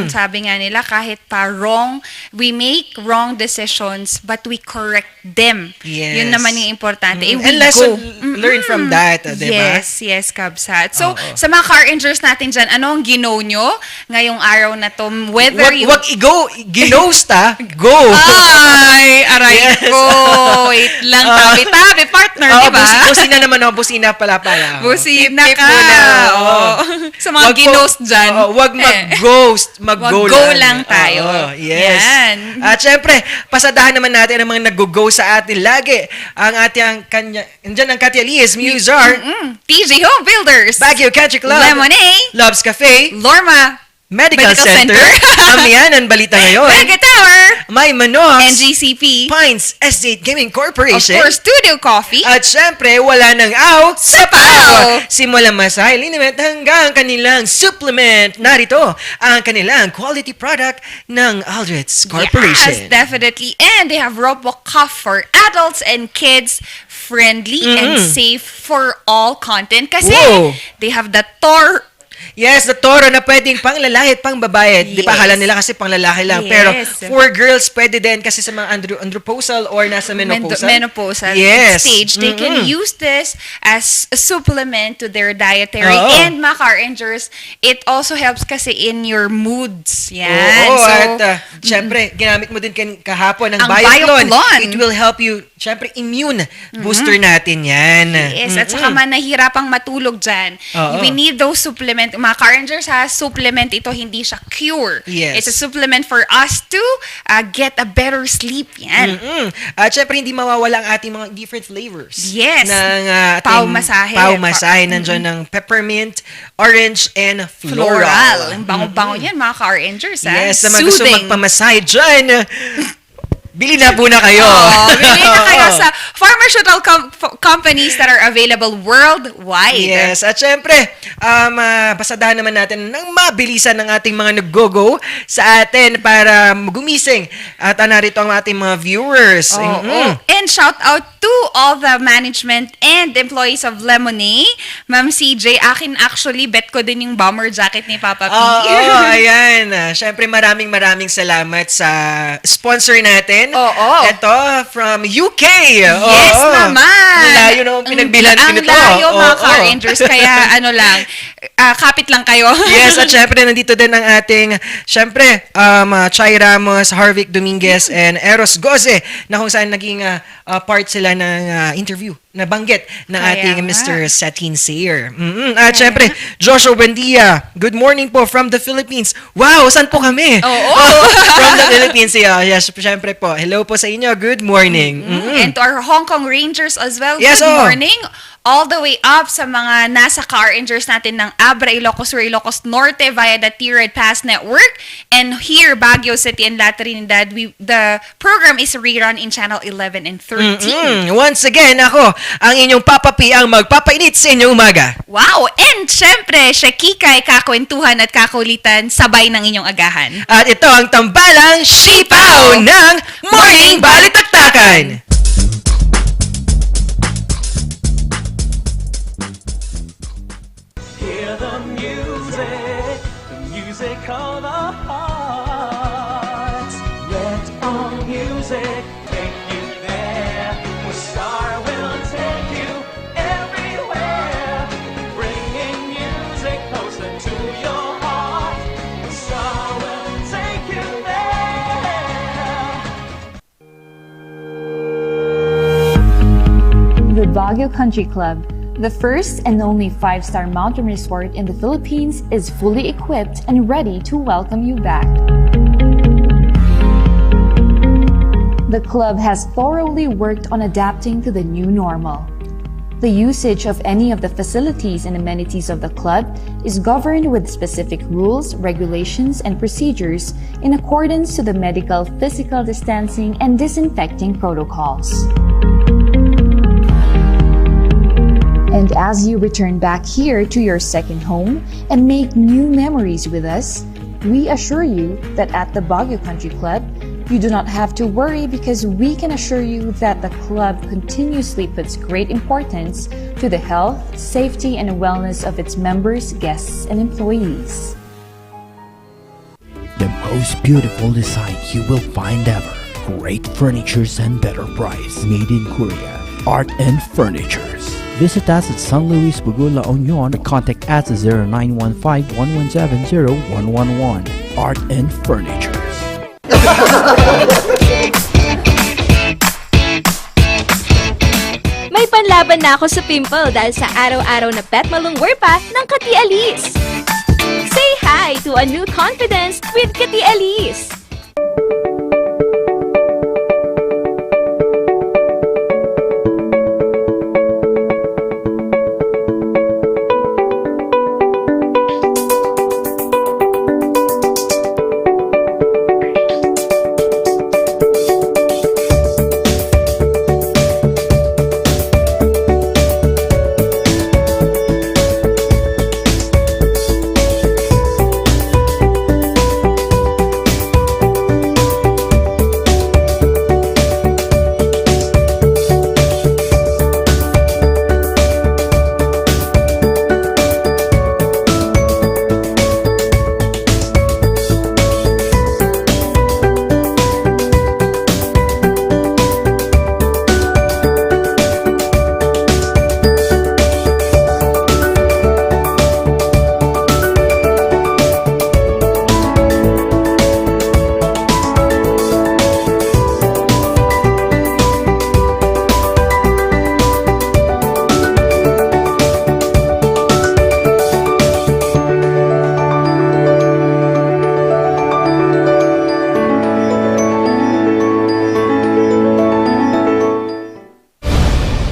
Sabi nga nila, kahit pa wrong, we make wrong decisions, but we correct them. Yes. Yun naman yung importante. And lesson learn from that, diba? Yes, Kabsat. So, sa mga car engineers natin dyan, ano ang ginaw nyo ngayong araw na to? Whether Wag i-go, ginost go! Ay, aray ko! Wait lang, tabi-tabi, partner, diba? Busina naman ako, busina pala. Busina ka. Sa mga ginost dyan. Wag mag-ghost. Mag-go lang tayo. Yes. Yan. At syempre, pasadahan naman natin ang mga nag-go sa atin lagi. Ang ating andyan ang Katialis, Musar, TJ Home Builders, Baguio Country Club, Lemonade, Loves Cafe, Lorma Medical Center, Amianan Balita Ngayon, Mega Tower, May Manos, NGCP, Pines Estate Gaming Corporation, of course, Studio Coffee, at syempre, wala nang aw sa pao! Simulang Masay Liniment hanggang kanilang supplement. Narito ang kanilang quality product ng Aldrich Corporation. Yes, definitely. And they have RoboCuff for adults and kids, friendly and safe for all content. Kasi they have the Yes, the Toro na pwedeng pang lalaki at pang babae. Di ba, akala nila kasi pang lalaki lang. Pero for girls, pwede din kasi sa mga andropausal or nasa menopausal. Stage. They can use this as a supplement to their dietary. And mga car engineers, it also helps kasi in your moods. Yan. At syempre, ginamit mo din kahapon ang Bioclon. It will help you, syempre, immune booster natin yan. Yes, at saka man nahirapang matulog dyan. We need those supplements. Mga car engineers, supplement ito, hindi siya cure. Yes. It's a supplement for us to get a better sleep. Yan. At syempre, hindi mawawala ang ating mga different flavors. Yes. Ng ating pau-masahe. Nandiyan ng peppermint, orange, and floral. Ang bango-bango yan, mga car engineers. Yes, sa mga gusto magpamasahe dyan, bili na po na kayo. Bili na kayo sa pharmaceutical companies that are available worldwide. Yes. At syempre, pasadahan naman natin ng mabilisan ng ating mga nag-go-go sa atin para gumising. At narito ang ating mga viewers. And shout out to all the management and employees of Lemonade. Ma'am CJ, akin actually, bet ko din yung bomber jacket ni Papa P. Ayan. Syempre, maraming salamat sa sponsor natin. Ito, from UK. Yes, naman. Layo naman pinagbilan nito. Ang layo, mga car engineers. Kaya, kapit lang kayo. Yes, at syempre, nandito din ang ating, syempre, Chay Ramos, Harvick Dominguez, and Eros Goze, na kung saan naging part sila ng interview. Nabanggit ng ating Mr. Satin Sayer. At syempre, Joshua Buendia, good morning po from the Philippines. Wow, saan po kami? From the Philippines. Yes, syempre po. Hello po sa inyo. Good morning. And to our Hong Kong Rangers as well. Yes, good morning. All the way up sa mga nasa car engineers natin ng Abra, Ilocos Sur, Ilocos Norte via the T-Red Pass Network. And here, Baguio City and La Trinidad, the program is rerun in Channel 11 and 13. Once again, ako, ang inyong Papa P ang magpapainit sa inyong umaga. Wow! And syempre, Shekinah, kakwentuhan at kakulitan sabay ng inyong agahan. At ito ang tambalang Sipaw ng Morning Balitaktakan! Hear the music of the heart. Let all music take you there. The star will take you everywhere, bringing music closer to your heart. The star will take you there. The Baguio Country Club, the first and only 5-star mountain resort in the Philippines, is fully equipped and ready to welcome you back. The club has thoroughly worked on adapting to the new normal. The usage of any of the facilities and amenities of the club is governed with specific rules, regulations, and procedures in accordance to the medical, physical distancing, and disinfecting protocols. And as you return back here to your second home and make new memories with us, we assure you that at the Baguio Country Club, You do not have to worry because we can assure you that the club continuously puts great importance to the health, safety, and wellness of its members, guests, and employees. The most beautiful design you will find ever. Great furnitures and better price. Made in Korea. Art and Furnitures. Visit us at San Luis, Bugul, La Union, or contact us at 0915-117-0111. Art and Furnitures. May panlaban na ako sa pimple dahil sa araw-araw na pet malungwer pa ng Kati Alice. Say hi to a new confidence with Kati Alice.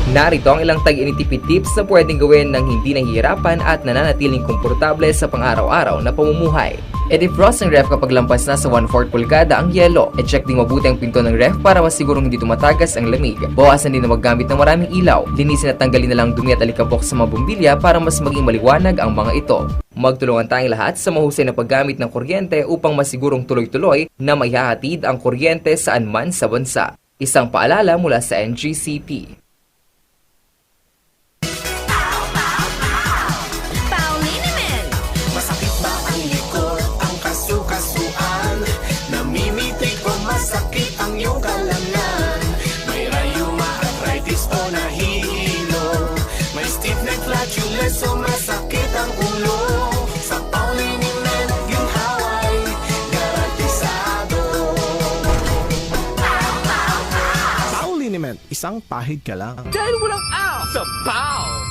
Narito ang ilang tag-initipid tips na pwedeng gawin ng hindi nahihirapan at nananatiling komportable sa pang-araw-araw na pamumuhay. I-defrost ang ref kapag lampas na sa 1/4 pulgada ang yelo. I-check ding mabuti ang pinto ng ref para masigurong hindi tumatagas ang lamig. Bawasan din na maggamit ng maraming ilaw. Linisin at tanggalin na lang dumi at alikabok sa mga bumbilya para mas maging maliwanag ang mga ito. Magtulungan tayong lahat sa mahusay na paggamit ng kuryente upang masigurong tuloy-tuloy na maihahatid ang kuryente saan man sa bansa. Isang paalala mula sa NGCP. Sakit ang iyong kalamnan. May rayuma, arthritis o nahihilo. May stiff neck, flatulence o masakit ang ulo. Sa Pauliniment, yung haway garantisado. Pauliniment, isang pahid ka lang. Dahil walang out sa Pau!